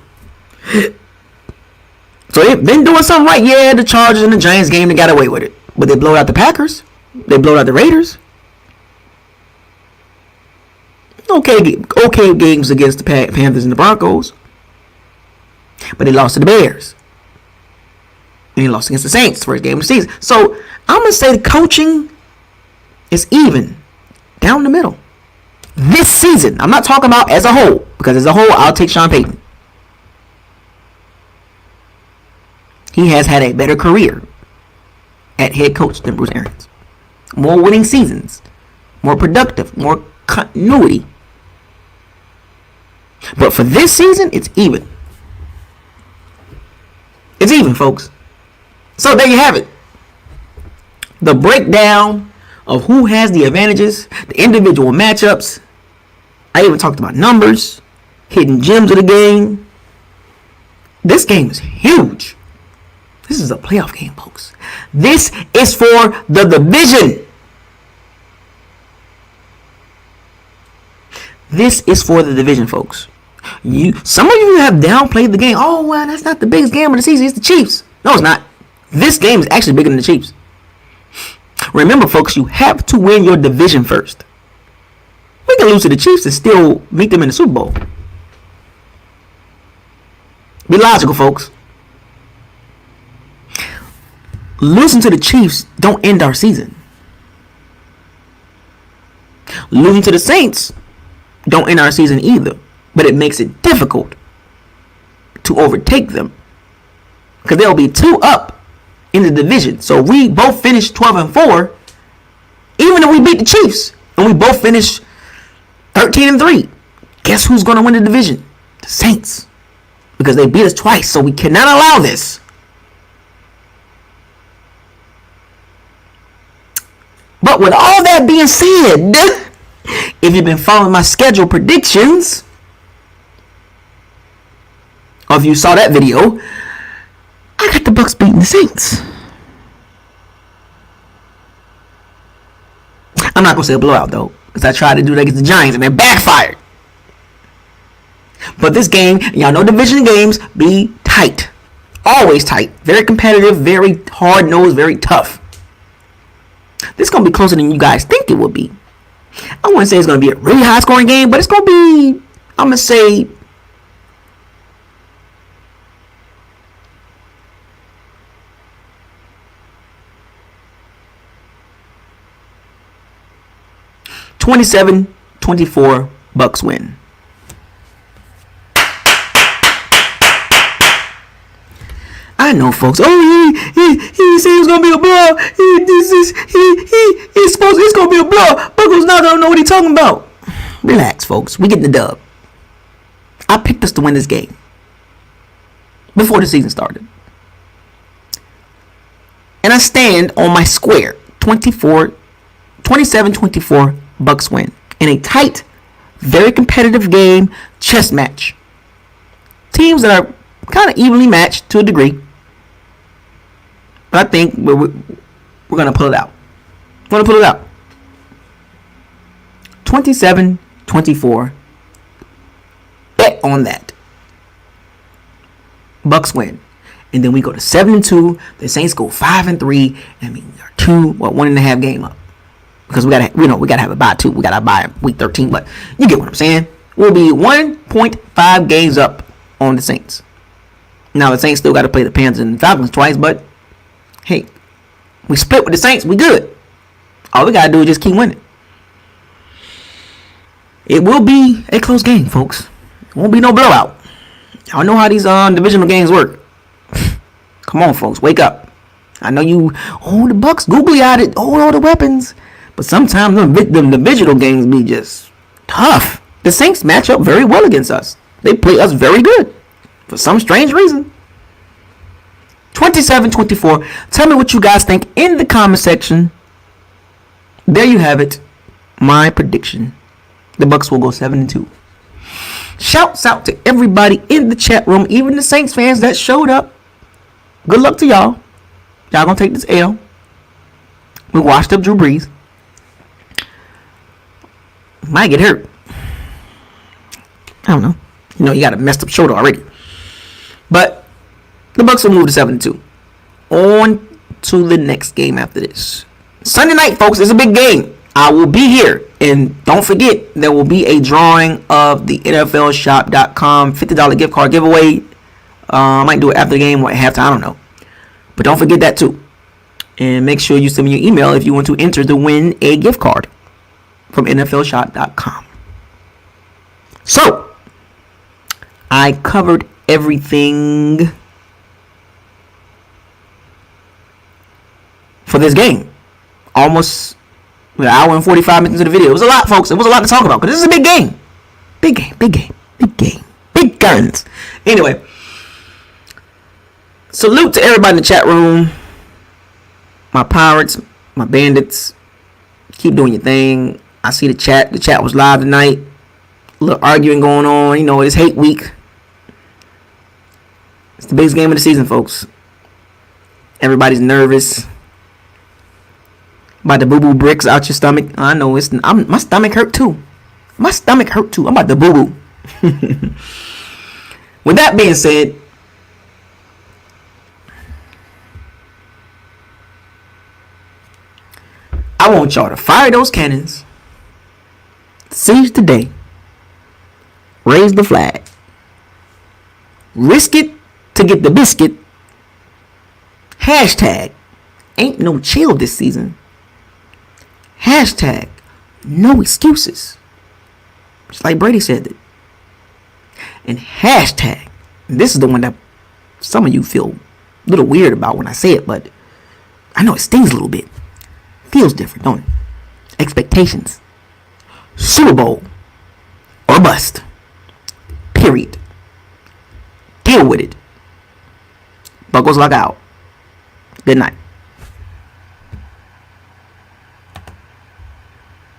So they've been doing something right. Yeah, the Chargers and the Giants game, they got away with it. But they blew out the Packers. They blew out the Raiders. Okay games against the Panthers and the Broncos. But they lost to the Bears. And they lost against the Saints, first game of the season. So I'm going to say the coaching is even. Down the middle. This season. I'm not talking about as a whole. Because as a whole, I'll take Sean Payton. He has had a better career at head coach than Bruce Arians. More winning seasons. More productive. More continuity. But for this season, it's even. It's even, folks. So there you have it. The breakdown of who has the advantages, the individual matchups. I even talked about numbers, hidden gems of the game. This game is huge. This is a playoff game, folks. This is for the division. This is for the division, folks. Some of you have downplayed the game. Oh, well, that's not the biggest game of the season. It's the Chiefs. No, it's not. This game is actually bigger than the Chiefs. Remember, folks, you have to win your division first. We can lose to the Chiefs and still meet them in the Super Bowl. Be logical, folks. Losing to the Chiefs don't end our season. Losing to the Saints don't end our season either. But it makes it difficult to overtake them. Because they'll be 2 up in the division. So we both finish 12-4. Even if we beat the Chiefs. And we both finish 13-3. Guess who's going to win the division? The Saints. Because they beat us twice. So we cannot allow this. But with all that being said, if you've been following my schedule predictions, or if you saw that video, I got the Bucs beating the Saints. I'm not going to say a blowout, though, because I tried to do that against the Giants, and it backfired. But this game, y'all know division games be tight. Always tight. Very competitive, very hard-nosed, very tough. This is going to be closer than you guys think it would be. I wouldn't say it's going to be a really high-scoring game, but it's going to be, I'm going to say, 27-24 Bucs win. I know, folks. Oh, he said it was gonna be a blow. It's gonna be a blow. Buckles not gonna know what he's talking about. Relax, folks. We get the dub. I picked us to win this game before the season started, and I stand on my square. 27-24 Bucs win in a tight, very competitive game, chess match. Teams that are kind of evenly matched to a degree. But I think we're going to pull it out. 27-24. Bet on that. Bucs win. And then we go to 7-2. The Saints go 5-3. I mean, we are 1.5 game up. Because we gotta have a bye too. We gotta bye week 13. But you get what I'm saying. We'll be 1.5 games up on the Saints. Now the Saints still got to play the Panthers and Falcons twice, but hey, we split with the Saints. We good. All we gotta do is just keep winning. It will be a close game, folks. It won't be no blowout. Y'all know how these divisional games work. Come on, folks, wake up. I know you. The Bucs googly eyed it. All the weapons, but sometimes the divisional games be just tough. The Saints match up very well against us. They play us very good. For some strange reason. 27-24. Tell me what you guys think in the comment section. There you have it. My prediction. The Bucs will go 7-2. Shouts out to everybody in the chat room. Even the Saints fans that showed up. Good luck to y'all. Y'all gonna take this L. We washed up Drew Brees. Might get hurt. I don't know. You got a messed up shoulder already. But the Bucs will move to 7-2. On to the next game after this. Sunday night, folks, is a big game. I will be here. And don't forget, there will be a drawing of the NFLshop.com $50 gift card giveaway. I might do it after the game or at halftime. I don't know. But don't forget that too. And make sure you send me your email if you want to enter to win a gift card from NFLshop.com. So, I covered everything for this game. Almost an hour and 45 minutes into the video. It was a lot, folks. It was a lot to talk about because this is a big game. Big game. Big guns. Anyway, salute to everybody in the chat room. My Pirates, my Bandits. Keep doing your thing. I see the chat. The chat was live tonight. A little arguing going on. It's hate week. It's the biggest game of the season, folks. Everybody's nervous. About to boo-boo bricks out your stomach. I know my stomach hurt too. I'm about to boo-boo. With that being said, I want y'all to fire those cannons. Seize the day. Raise the flag. Risk it to get the biscuit. Hashtag ain't no chill this season. Hashtag no excuses. Just like Brady said it. And hashtag, and this is the one that some of you feel a little weird about when I say it, but I know it stings a little bit. Feels different, don't it? Expectations. Super Bowl or bust. Period. Deal with it. Buckles lock out. Good night.